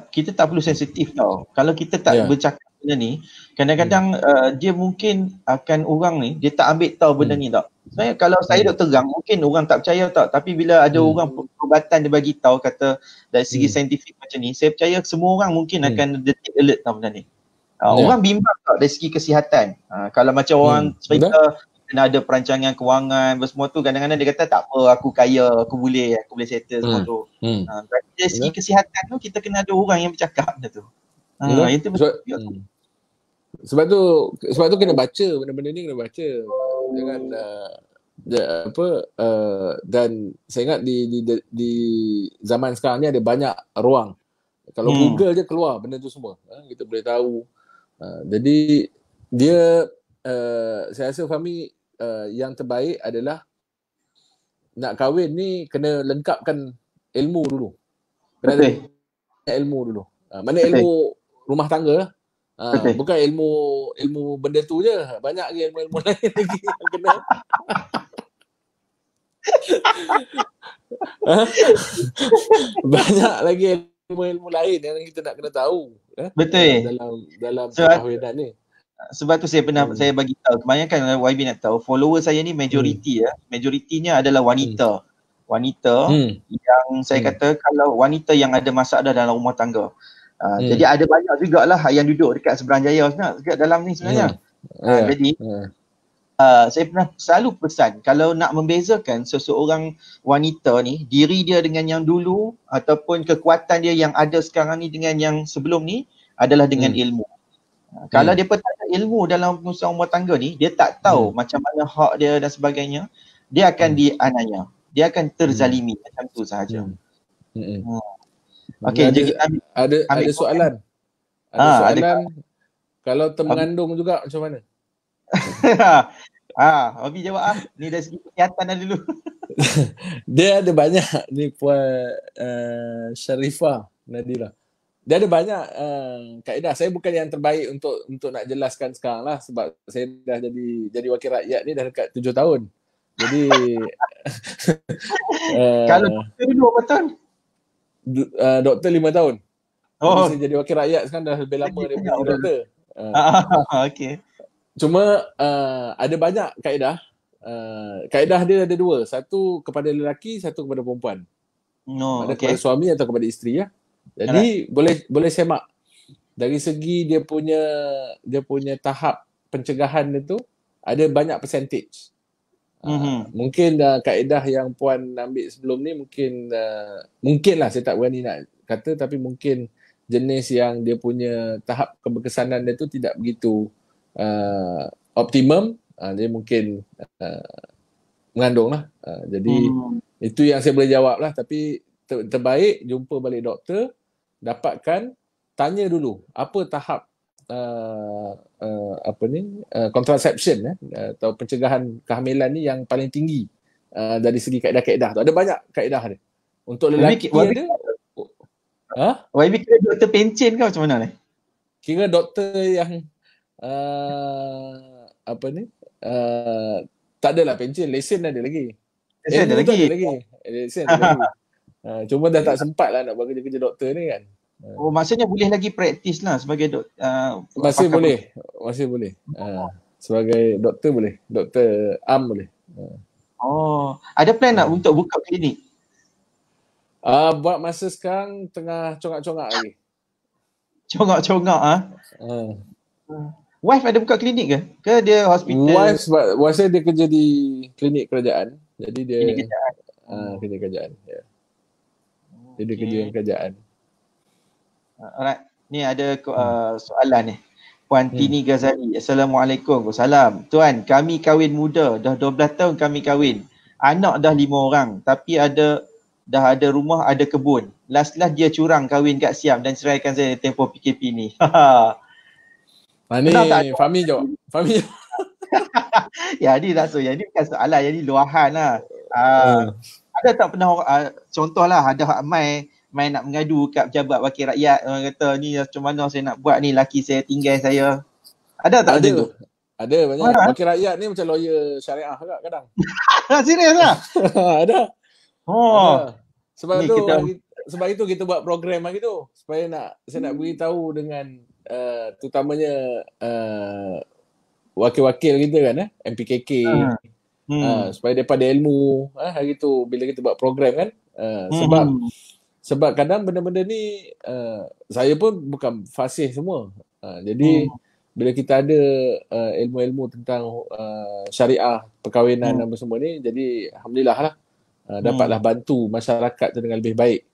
kita tak perlu sensitif tau. Kalau kita tak bercakap benda ni, kadang-kadang dia mungkin akan orang ni, dia tak ambil tahu benda ni tau. Sebenarnya kalau saya dok terang, mungkin orang tak percaya tau. Tapi bila ada orang perubatan dia bagi tahu kata dari segi saintifik macam ni, saya percaya semua orang mungkin akan detik alert tau benda ni. Orang bimbang tau dari segi kesihatan. Kalau macam orang cerita kena ada perancangan kewangan semua tu, kadang-kadang dia kata tak apa, aku kaya, aku boleh settle semua tu. Tapi dari segi kesihatan tu kita kena ada orang yang bercakap benda tu. Itu betul. Sebab tu kena baca benda-benda ni, kena baca. Jangan dan saya ingat di zaman sekarang ni ada banyak ruang. Kalau Google je keluar benda tu semua. Kita boleh tahu. Jadi dia saya rasa Fahmi yang terbaik adalah nak kahwin ni kena lengkapkan ilmu dulu. Kena ada ilmu dulu. Mana ilmu rumah tangga lah. Bukan ilmu benda tu je. Banyak lagi ilmu-ilmu lain lagi yang kena. Banyak lagi ilmu-ilmu lain yang kita nak kena tahu. Betul. Dalam perkahwinan ni. Sebab tu saya saya bagi tahu, kebanyakan YB nak tahu, follower saya ni majoritinya adalah wanita. Yang saya kata kalau wanita yang ada masalah dalam rumah tangga. Jadi ada banyak jugalah yang duduk dekat Seberang Jaya dekat dalam ni sebenarnya. Jadi saya pernah selalu pesan kalau nak membezakan seseorang wanita ni, diri dia dengan yang dulu ataupun kekuatan dia yang ada sekarang ni dengan yang sebelum ni adalah dengan ilmu. Kalau dia tak ada ilmu dalam pengurusan rumah tangga ni, dia tak tahu macam mana hak dia dan sebagainya, dia akan dianiaya. Dia akan terzalimi macam tu sahaja. Okey, jadi ada soalan. Ada soalan. Kalau termengandung juga macam mana? Abi jawab ni dari segi kesihatan dah dulu. Dia ada banyak ni Puan Sharifah Nadira. dia ada banyak kaedah. Saya bukan yang terbaik untuk nak jelaskan sekarang lah, sebab saya dah jadi wakil rakyat ni dah dekat 7 tahun. Jadi Kalau doktor dulu berapa tahun? doktor 5 tahun. Jadi Oh, saya jadi wakil rakyat sekarang dah lebih lama daripada jadi doktor. okey. Cuma ada banyak kaedah. Kaedah dia ada dua. Satu kepada lelaki, satu kepada perempuan. No, Ada okey. kepada suami atau kepada isteri ya. Jadi boleh semak dari segi dia punya tahap pencegahan itu ada banyak percentage. Mungkin kaedah yang puan ambil sebelum ni mungkin lah, saya tak berani nak kata, tapi mungkin jenis yang dia punya tahap keberkesanan dia tu tidak begitu optimum, dia mungkin mengandung lah. Jadi itu yang saya boleh jawab lah, tapi terbaik jumpa balik doktor, dapatkan, tanya dulu apa tahap contraception atau pencegahan kehamilan ni yang paling tinggi dari segi kaedah-kaedah tu. Ada banyak kaedah dia. Untuk lelaki ada. YB kira doktor pencen ke macam mana ni? Kira doktor yang tak adalah pencen, lesen ada lagi. Lesen ada lagi. Lesen ada lagi. Cuma dah tak sempat lah nak buat kerja-kerja doktor ni kan. Oh, maksudnya boleh lagi praktis lah sebagai masih boleh. Sebagai doktor boleh. Doktor am boleh. Oh, ada plan nak untuk buka klinik? Buat masa sekarang tengah congak-congak lagi. Congak-congak Wife ada buka klinik ke? Ke dia hospital? Wife saya dia kerja di klinik kerajaan. Jadi dia klinik kerajaan. Klinik kerajaan. Ya. Jadi dia kerja dengan kerajaan. Alright. Ni ada soalan ni. Puan Tini Ghazali. Assalamualaikum. Salam. Tuan, kami kahwin muda. Dah 12 tahun kami kahwin. Anak dah 5 orang. Tapi dah ada rumah, ada kebun. Last dia curang kahwin kat Siam dan ceraikan saya tempoh PKP ni. Ni Fahmi jawab. Ya, ni tak so. Yang ni bukan soalan. Yang ni luahan lah. Ada tak pernah contohlah ada mai nak mengadu kat pejabat wakil rakyat, orang kata ni macam mana saya nak buat ni, laki saya tinggal saya. Ada tak macam tu? Ada banyak. Wakil rakyat ni macam lawyer syariah agak kadang. Serius lah? Ada. Ada. Sebab itu kita buat program lagi tu, supaya saya nak beritahu dengan terutamanya wakil-wakil kita kan, MPKK, supaya daripada ilmu hari tu bila kita buat program kan, sebab kadang benda-benda ni saya pun bukan fasih semua. Jadi bila kita ada ilmu-ilmu tentang syariah, perkahwinan dan semua ni, jadi alhamdulillah lah dapatlah bantu masyarakat tu dengan lebih baik.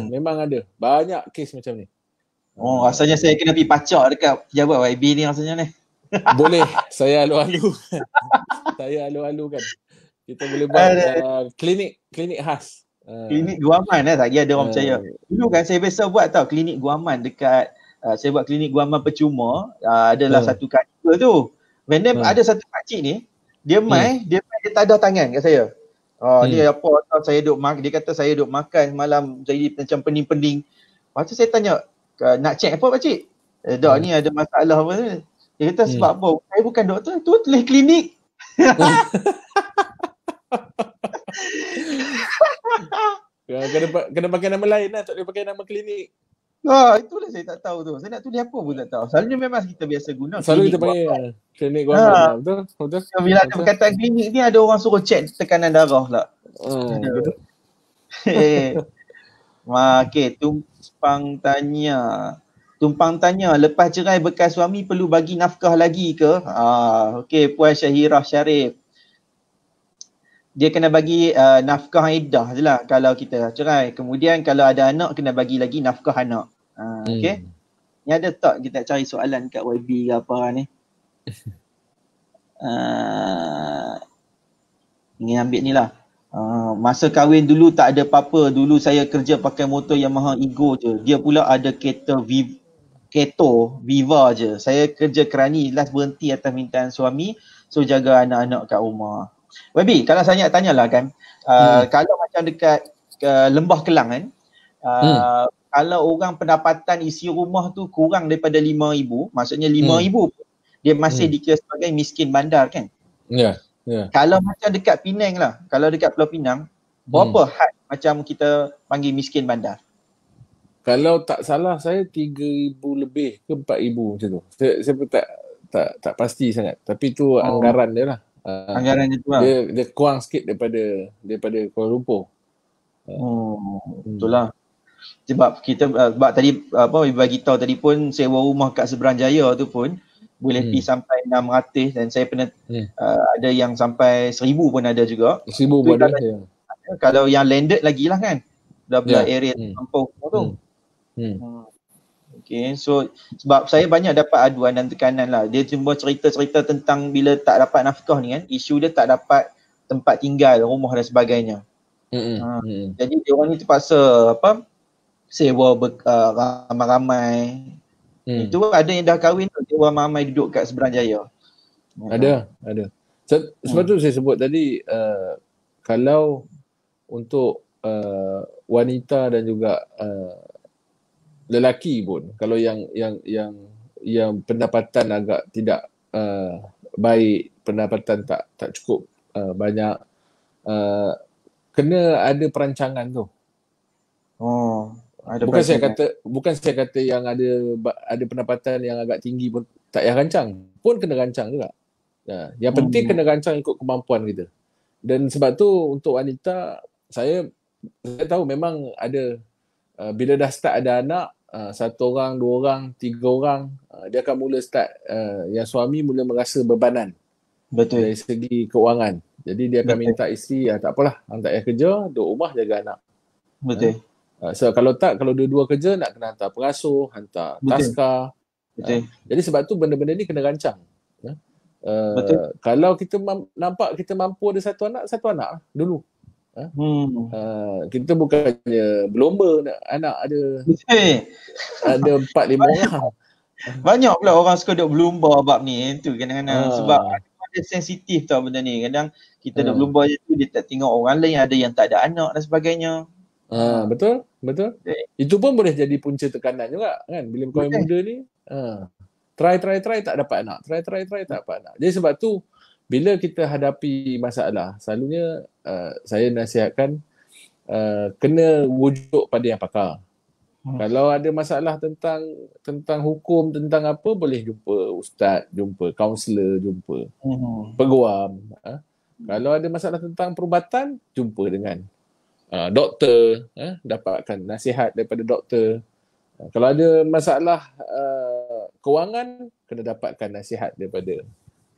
Memang ada banyak kes macam ni. Oh, rasanya saya kena pergi pacak dekat pejabat YB ni rasanya ni. Boleh, saya alu-alu. Saya alu-alu kan. Kita boleh buat klinik khas. Klinik guaman tak kira ada orang percaya. Dulu kan saya biasa buat tau klinik guaman dekat saya buat klinik guaman percuma, adalah satu kantor tu. And then ada satu pakcik ni, dia tadah tangan kat saya. Ni apa saya duk makan, dia kata saya duk makan malam jadi macam pening-pening. Lepas tu saya tanya, nak check apa pakcik? Dok ni ada masalah apa ni? Dia kata sebab apa? Saya bukan doktor, tu tulis klinik. Kena pakai nama lain lah, tak boleh pakai nama klinik. Itulah saya tak tahu tu. Saya nak tulis apa pun tak tahu. Selalunya memang kita biasa guna. Selalu kita panggil klinik guaman. Betul. Bila ada perkataan klinik ni ada orang suruh cek tekanan darah pula. Betul. Okay, Tumpang tanya, lepas cerai bekas suami perlu bagi nafkah lagi ke? Okay, Puan Syahirah Syarif. Dia kena bagi nafkah iddah je lah kalau kita cerai. Kemudian kalau ada anak, kena bagi lagi nafkah anak. Okay. Ni ada tak kita cari soalan kat YB ke apa ni? Ni ambil ni lah. Masa kahwin dulu tak ada apa-apa. Dulu saya kerja pakai motor Yamaha Ego je. Dia pula ada kereta Viva je. Saya kerja kerani, last berhenti atas mintaan suami. So jaga anak-anak kat rumah. YB, kalau saya tanyalah kan, kalau macam dekat Lembah Kelang kan, kalau orang pendapatan isi rumah tu kurang daripada 5,000, maksudnya 5,000 dia masih dikira sebagai miskin bandar kan. Ya. Kalau macam dekat Penang lah, kalau dekat Pulau Pinang, berapa had macam kita panggil miskin bandar? Kalau tak salah saya 3,000 lebih ke 4,000 macam tu. Saya pun tak pasti sangat. Tapi tu anggaran dia lah. Anggaran itu lah. Dia kurang sikit daripada Kuala Lumpur. Betul lah. Sebab kita sebab tadi bagi tahu tadi pun sewa rumah kat Seberang Jaya tu pun boleh pergi sampai 600 dan saya pernah ada yang sampai 1,000 pun ada juga. 1,000 pun ada. Kalau yang landed lagi lah kan. Belah area kampung tu. Okay, so sebab saya banyak dapat aduan dan tekanan lah. Dia cuma cerita-cerita tentang bila tak dapat nafkah ni kan, isu dia tak dapat tempat tinggal, rumah dan sebagainya. Jadi dia orang ni terpaksa sewa ramai-ramai. Itu ada yang dah kahwin tu, sewa ramai duduk kat Seberang Jaya. Ada. Sebab tu saya sebut tadi kalau untuk wanita dan juga lelaki pun, kalau yang pendapatan agak tidak baik, pendapatan tak cukup banyak, kena ada perancangan tu. Bukan saya kata yang ada pendapatan yang agak tinggi pun tak payah rancang, pun kena rancang juga. Yang penting kena rancang ikut kemampuan kita. Dan sebab tu untuk wanita saya tahu memang ada bila dah start ada anak, 1 orang, 2 orang, 3 orang, dia akan mula start yang suami mula merasa bebanan. Betul. Dari segi keuangan. Jadi dia akan minta isteri, tak apalah, hang tak payah kerja, duduk rumah jaga anak. Betul. So kalau dua-dua kerja nak kena hantar pengasuh, hantar taska. Betul. Jadi sebab tu benda-benda ni kena rancang. Kalau kita nampak kita mampu ada satu anak dulu. Kita bukannya berlomba anak ada 4-5 orang. Banyak pula orang suka duk berlumba bab ni tu kadang-kadang sebab ada sensitif tau benda ni. Kadang kita duk berlumba je tu dia tak tengok orang lain ada yang tak ada anak dan sebagainya. Betul. Itu pun boleh jadi punca tekanan juga kan bila kau yang muda ni. Try tak dapat anak. Try tak dapat anak. Jadi sebab tu bila kita hadapi masalah, selalunya saya nasihatkan kena rujuk pada yang pakar. Kalau ada masalah tentang hukum, tentang apa, boleh jumpa ustaz, jumpa kaunselor, jumpa peguam. Kalau ada masalah tentang perubatan, jumpa dengan doktor, dapatkan nasihat daripada doktor. Kalau ada masalah kewangan, kena dapatkan nasihat daripada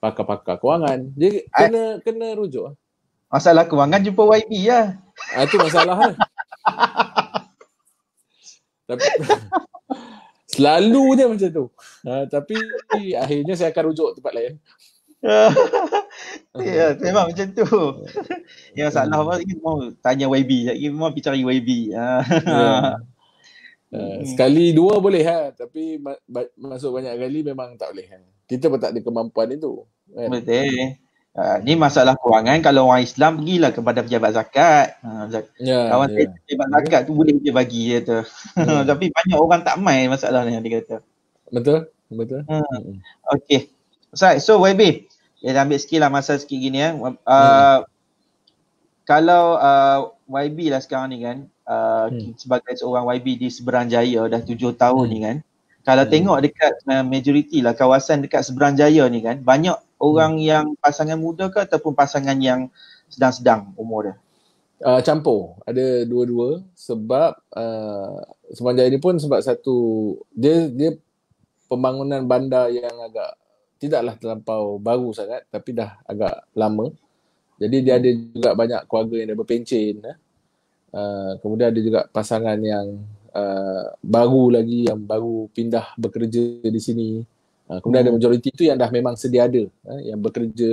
pakar-pakar kewangan. Jadi kena rujuk. Masalah kewangan jumpa YB lah. Itu masalah lah. Tapi selalu je macam tu. Tapi akhirnya saya akan rujuk tempat lain. Ya, memang macam tu. Yang masalah apa lagi mau tanya YB, lagi mau pergi cari YB. Sekali dua boleh tapi masuk banyak kali memang tak boleh. Kita pun tak ada kemampuan itu. Betul. Ni masalah kewangan, kalau orang Islam pergilah kepada pejabat zakat. Kawan saya pejabat zakat tu boleh dia bagi je tu. Tapi banyak orang tak main masalah ni dia kata. Betul. Okey. So YB, dia ambil sikit lah masa sikit gini kalau YB lah sekarang ni kan, sebagai seorang YB di Seberang Jaya dah 7 tahun ni kan. Kalau tengok dekat majoriti lah kawasan dekat Seberang Jaya ni kan, banyak orang yang pasangan muda ke ataupun pasangan yang sedang-sedang umur dia? Campur. Ada dua-dua sebab Seberang Jaya ni pun sebab satu dia pembangunan bandar yang agak tidaklah terlampau baru sangat tapi dah agak lama. Jadi dia ada juga banyak keluarga yang dah berpencen. Kemudian ada juga pasangan yang baru lagi yang baru pindah bekerja di sini. Kemudian ada majoriti tu yang dah memang sedia ada yang bekerja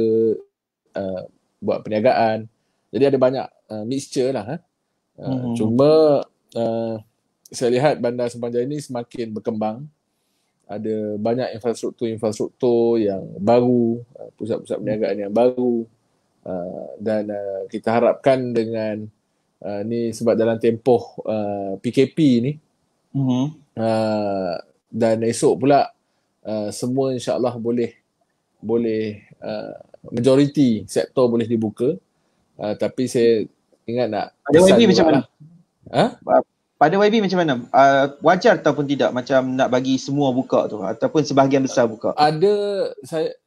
buat perniagaan. Jadi ada banyak mixture lah. Cuma saya lihat bandar Seberang Jaya ni semakin berkembang. Ada banyak infrastruktur yang baru, pusat-pusat perniagaan yang baru, dan kita harapkan dengan ni sebab dalam tempoh PKP ni Dan esok pula semua insyaAllah boleh majoriti sektor boleh dibuka. Tapi saya ingat nak Pada YB macam mana? Ha? Pada YB macam mana? Wajar ataupun tidak macam nak bagi semua buka tu ataupun sebahagian besar buka? Ada,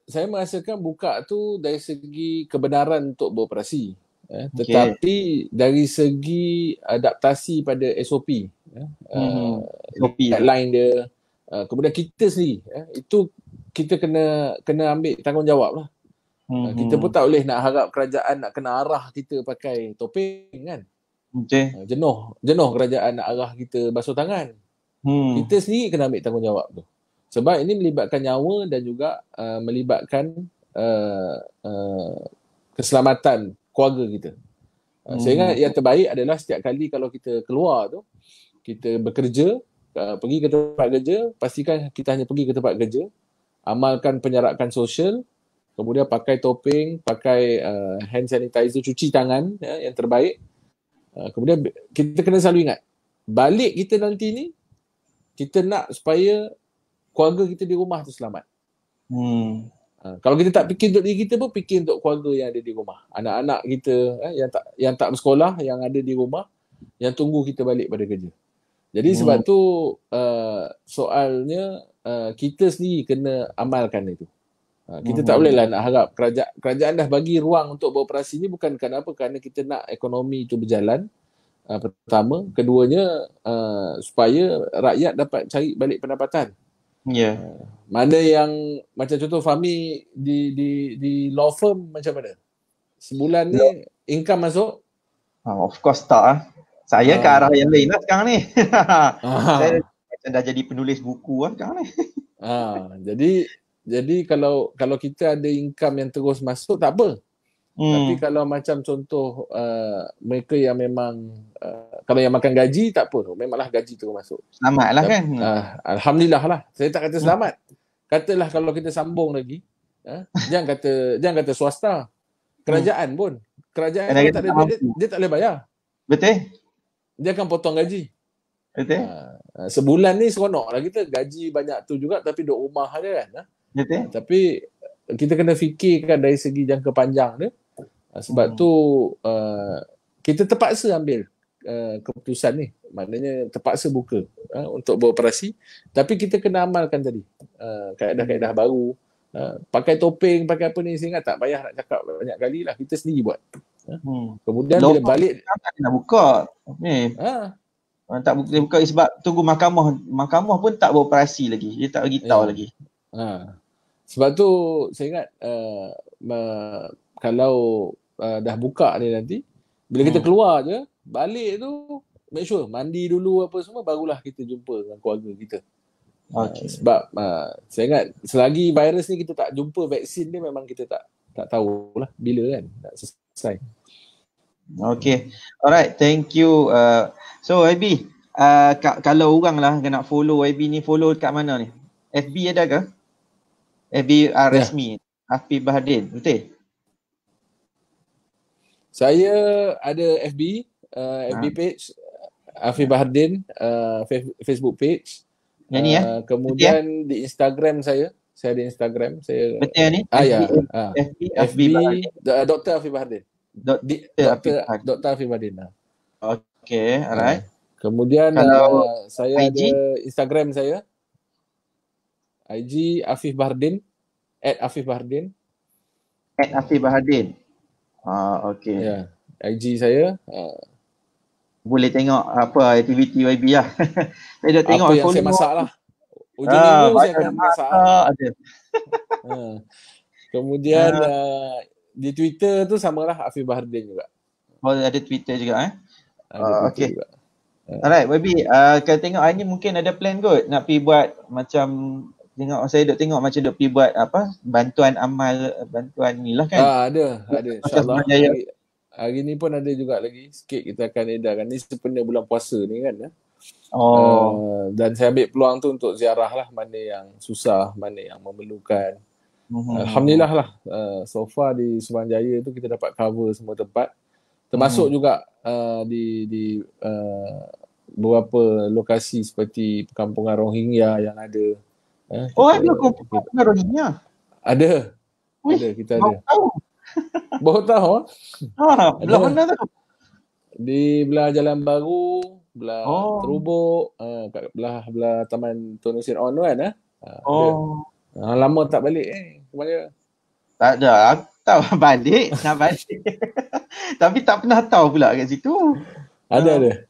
saya merasakan buka tu dari segi kebenaran untuk beroperasi. Tetapi dari segi adaptasi pada SOP, guideline dia, kemudian kita sendiri, itu kita kena ambil tanggungjawab lah. Kita pun tak boleh nak harap kerajaan nak kena arah kita pakai topeng kan. Jenuh kerajaan nak arah kita basuh tangan. Kita sendiri kena ambil tanggungjawab tu. Sebab ini melibatkan nyawa dan juga melibatkan keselamatan keluarga kita. Saya ingat yang terbaik adalah setiap kali kalau kita keluar tu, kita bekerja, pergi ke tempat kerja, pastikan kita hanya pergi ke tempat kerja, amalkan penjarakan sosial, kemudian pakai topeng, pakai hand sanitizer, cuci tangan yang terbaik. Kemudian kita kena selalu ingat, balik kita nanti ni, kita nak supaya keluarga kita di rumah tu selamat. Kalau kita tak fikir untuk diri kita pun, fikir untuk keluarga yang ada di rumah. Anak-anak kita yang tak bersekolah, yang ada di rumah, yang tunggu kita balik pada kerja. Jadi sebab tu soalnya kita sendiri kena amalkan itu. Kita tak bolehlah nak harap kerajaan dah bagi ruang untuk beroperasi ni bukan kerana apa, kerana kita nak ekonomi itu berjalan. Pertama, keduanya supaya rakyat dapat cari balik pendapatan. Mana yang macam contoh Fahmi di law firm macam mana? Sebulan ni income masuk? Of course tak. Saya ke arah yang lain lah sekarang ni. Saya macam dah jadi penulis buku lah sekarang ni. Jadi kalau kita ada income yang terus masuk tak apa. Tapi kalau macam contoh mereka yang memang kalau yang makan gaji tak apa, memanglah gaji terus masuk. Selamat lah kan. Alhamdulillah lah. Saya tak kata selamat. Katalah kalau kita sambung lagi, jangan kata swasta, kerajaan pun. Kerajaan tak ada duit, dia tak boleh bayar. Betul. Dia akan potong gaji. Betul. Sebulan ni seronok lah kita, gaji banyak tu juga tapi duduk rumah je kan. Betul. Tapi kita kena fikirkan dari segi jangka panjang dia. Sebab tu kita terpaksa ambil keputusan ni. Maknanya terpaksa buka untuk beroperasi. Tapi kita kena amalkan tadi kaedah-kaedah baru. Pakai topeng, pakai apa ni, saya ingat tak payah nak cakap banyak kali lah. Kita sendiri buat. Kemudian bila balik tak kena buka ni. Tak boleh buka sebab tunggu mahkamah pun tak beroperasi lagi. Dia tak bagi tahu lagi. Sebab tu saya ingat kalau dah buka ni nanti, bila kita keluar je, balik tu make sure mandi dulu apa semua, barulah kita jumpa dengan keluarga kita. Sebab saya ingat selagi virus ni kita tak jumpa vaksin ni, memang kita tak tahulah bila kan nak selesai. Okay, alright, thank you. So YB, kalau orang lah nak follow YB ni, follow kat mana ni? FB ada ke? FB resmi Afif Bahardin, betul? Saya ada FB page Afif Bahardin, Facebook page. Yang ni kemudian betul, di Instagram saya ada Instagram saya. Betul ni? FB Dr. Afif Bahardin. Dr. Afif Bahardin. Okay, alright. Kemudian saya IG? Ada Instagram saya. IG Afif Bahardin @Afif Bahardin. @Afif Bahardin. Okay. Ya, IG saya. Boleh tengok apa aktiviti YB lah. Saya dah tengok apa yang saya masak lah. Hujung minggu saya akan masak. Ada. Kemudian di Twitter tu samalah Afif Bahardin juga. Ada Twitter juga Okay. Juga. Alright, YB, kalau tengok hari ni mungkin ada plan kot nak pergi buat macam saya duk tengok macam duk pergi buat apa, bantuan ni lah kan. Ada insyaAllah. Hari ni pun ada juga lagi sikit kita akan edarkan. Ni sebenarnya bulan puasa ni kan. Dan saya ambil peluang tu untuk ziarah lah mana yang susah, mana yang memerlukan. Alhamdulillah lah, so far di Suruhanjaya tu kita dapat cover semua tempat. Termasuk juga di beberapa lokasi seperti perkampungan Rohingya yang ada. Ada perkampungan Rohingya? Ada. Kita ada. Baru tahu? Belah mana tu? Di belah Jalan Baru, belah Terubuk, belah Taman Tun Hussein On kan. Lama tak balik ke mana? Tak ada. Aku tak balik, nak balik. Tapi tak pernah tahu pula kat situ. Ada.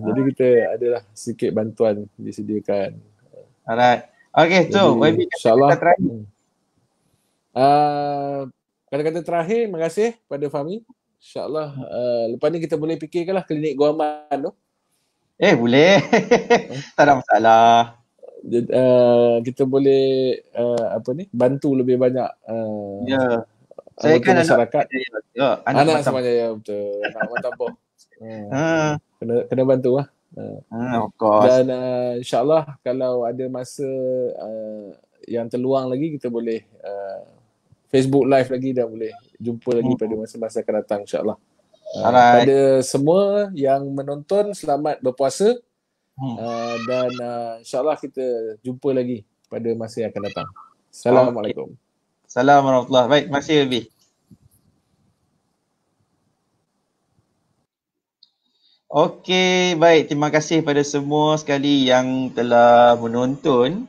Jadi kita adalah sikit bantuan disediakan. Alright. Okay, so YB insyaAllah kata-kata terakhir, terima kasih pada Fahmi. InsyaAllah lepas ni kita boleh fikirkanlah klinik guaman tu. Boleh. Tak ada masalah. Kita boleh bantu lebih banyak saya kan masyarakat. Anak Samajaya betul. Anak Matapoh. Kena bantu lah. Of course. Dan insyaAllah kalau ada masa yang terluang lagi, kita boleh Facebook live lagi dan boleh jumpa lagi pada masa-masa akan datang insyaAllah. Pada semua yang menonton, selamat berpuasa. Dan insyaAllah kita jumpa lagi pada masa yang akan datang. Assalamualaikum. Assalamualaikum warahmatullahi wabarakatuh. Baik, terima kasih lebih. Okey, baik. Terima kasih pada semua sekali yang telah menonton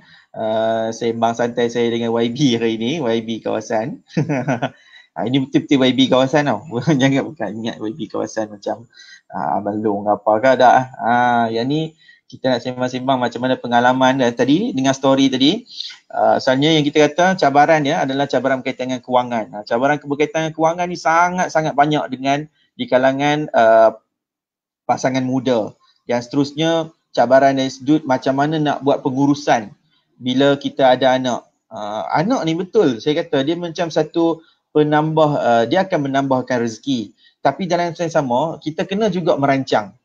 sembang santai saya dengan YB hari ini, YB Kawasan. Ini betul-betul YB Kawasan tau. Jangan bukan ingat YB Kawasan macam Abang Long apa ke dah. Yang ni kita nak sembang-sembang macam mana pengalaman tadi dengan story tadi. Soalnya yang kita kata cabaran adalah cabaran berkaitan dengan kewangan. Cabaran berkaitan dengan kewangan ni sangat-sangat banyak di kalangan pasangan muda. Yang seterusnya cabaran dari sudut macam mana nak buat pengurusan bila kita ada anak. Anak ni betul saya kata dia macam satu penambah, dia akan menambahkan rezeki. Tapi dalam masa yang sama kita kena juga merancang.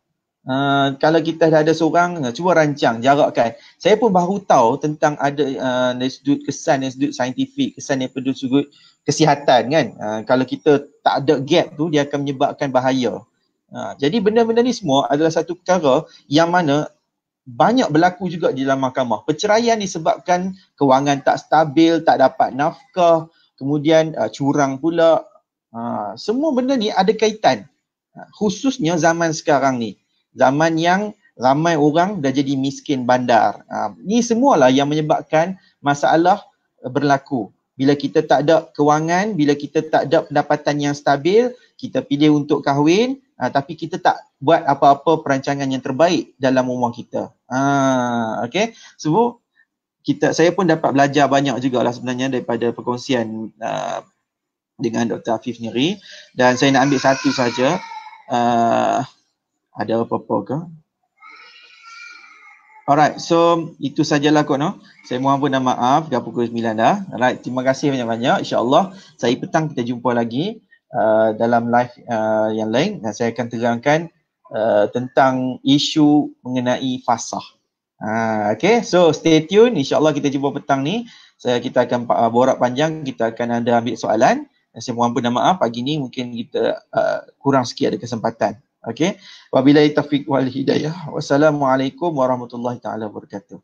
Kalau kita dah ada seorang, cuba rancang, jarakkan. Saya pun baru tahu tentang ada dari sudut kesan, dari sudut saintifik, kesan daripada sudut kesihatan kan. Kalau kita tak ada gap tu, dia akan menyebabkan bahaya. Jadi benda-benda ni semua adalah satu perkara yang mana banyak berlaku juga di dalam mahkamah. Perceraian disebabkan kewangan tak stabil, tak dapat nafkah, kemudian curang pula. Semua benda ni ada kaitan. Khususnya zaman sekarang ni. Zaman yang ramai orang dah jadi miskin bandar. Ni semualah yang menyebabkan masalah berlaku. Bila kita tak ada kewangan, bila kita tak ada pendapatan yang stabil, kita pilih untuk kahwin, tapi kita tak buat apa-apa perancangan yang terbaik dalam umur kita. Okay. So, saya pun dapat belajar banyak jugalah sebenarnya daripada perkongsian dengan Dr. Afif Niri. Dan saya nak ambil satu saja. Ada apa-apa ke? Alright, so itu sajalah kot no. Saya mohon pun maaf dah pukul 9 dah. Alright, terima kasih banyak-banyak. InsyaAllah saya petang kita jumpa lagi dalam live yang lain dan saya akan terangkan tentang isu mengenai fasah. Okay, so stay tune. InsyaAllah kita jumpa petang ni. Kita akan borak panjang, kita akan ada ambil soalan. Saya mohon pun maaf pagi ni mungkin kita kurang sikit ada kesempatan. Okay. Wabillahi taufiq wal hidayah. Wassalamualaikum warahmatullahi taala wabarakatuh.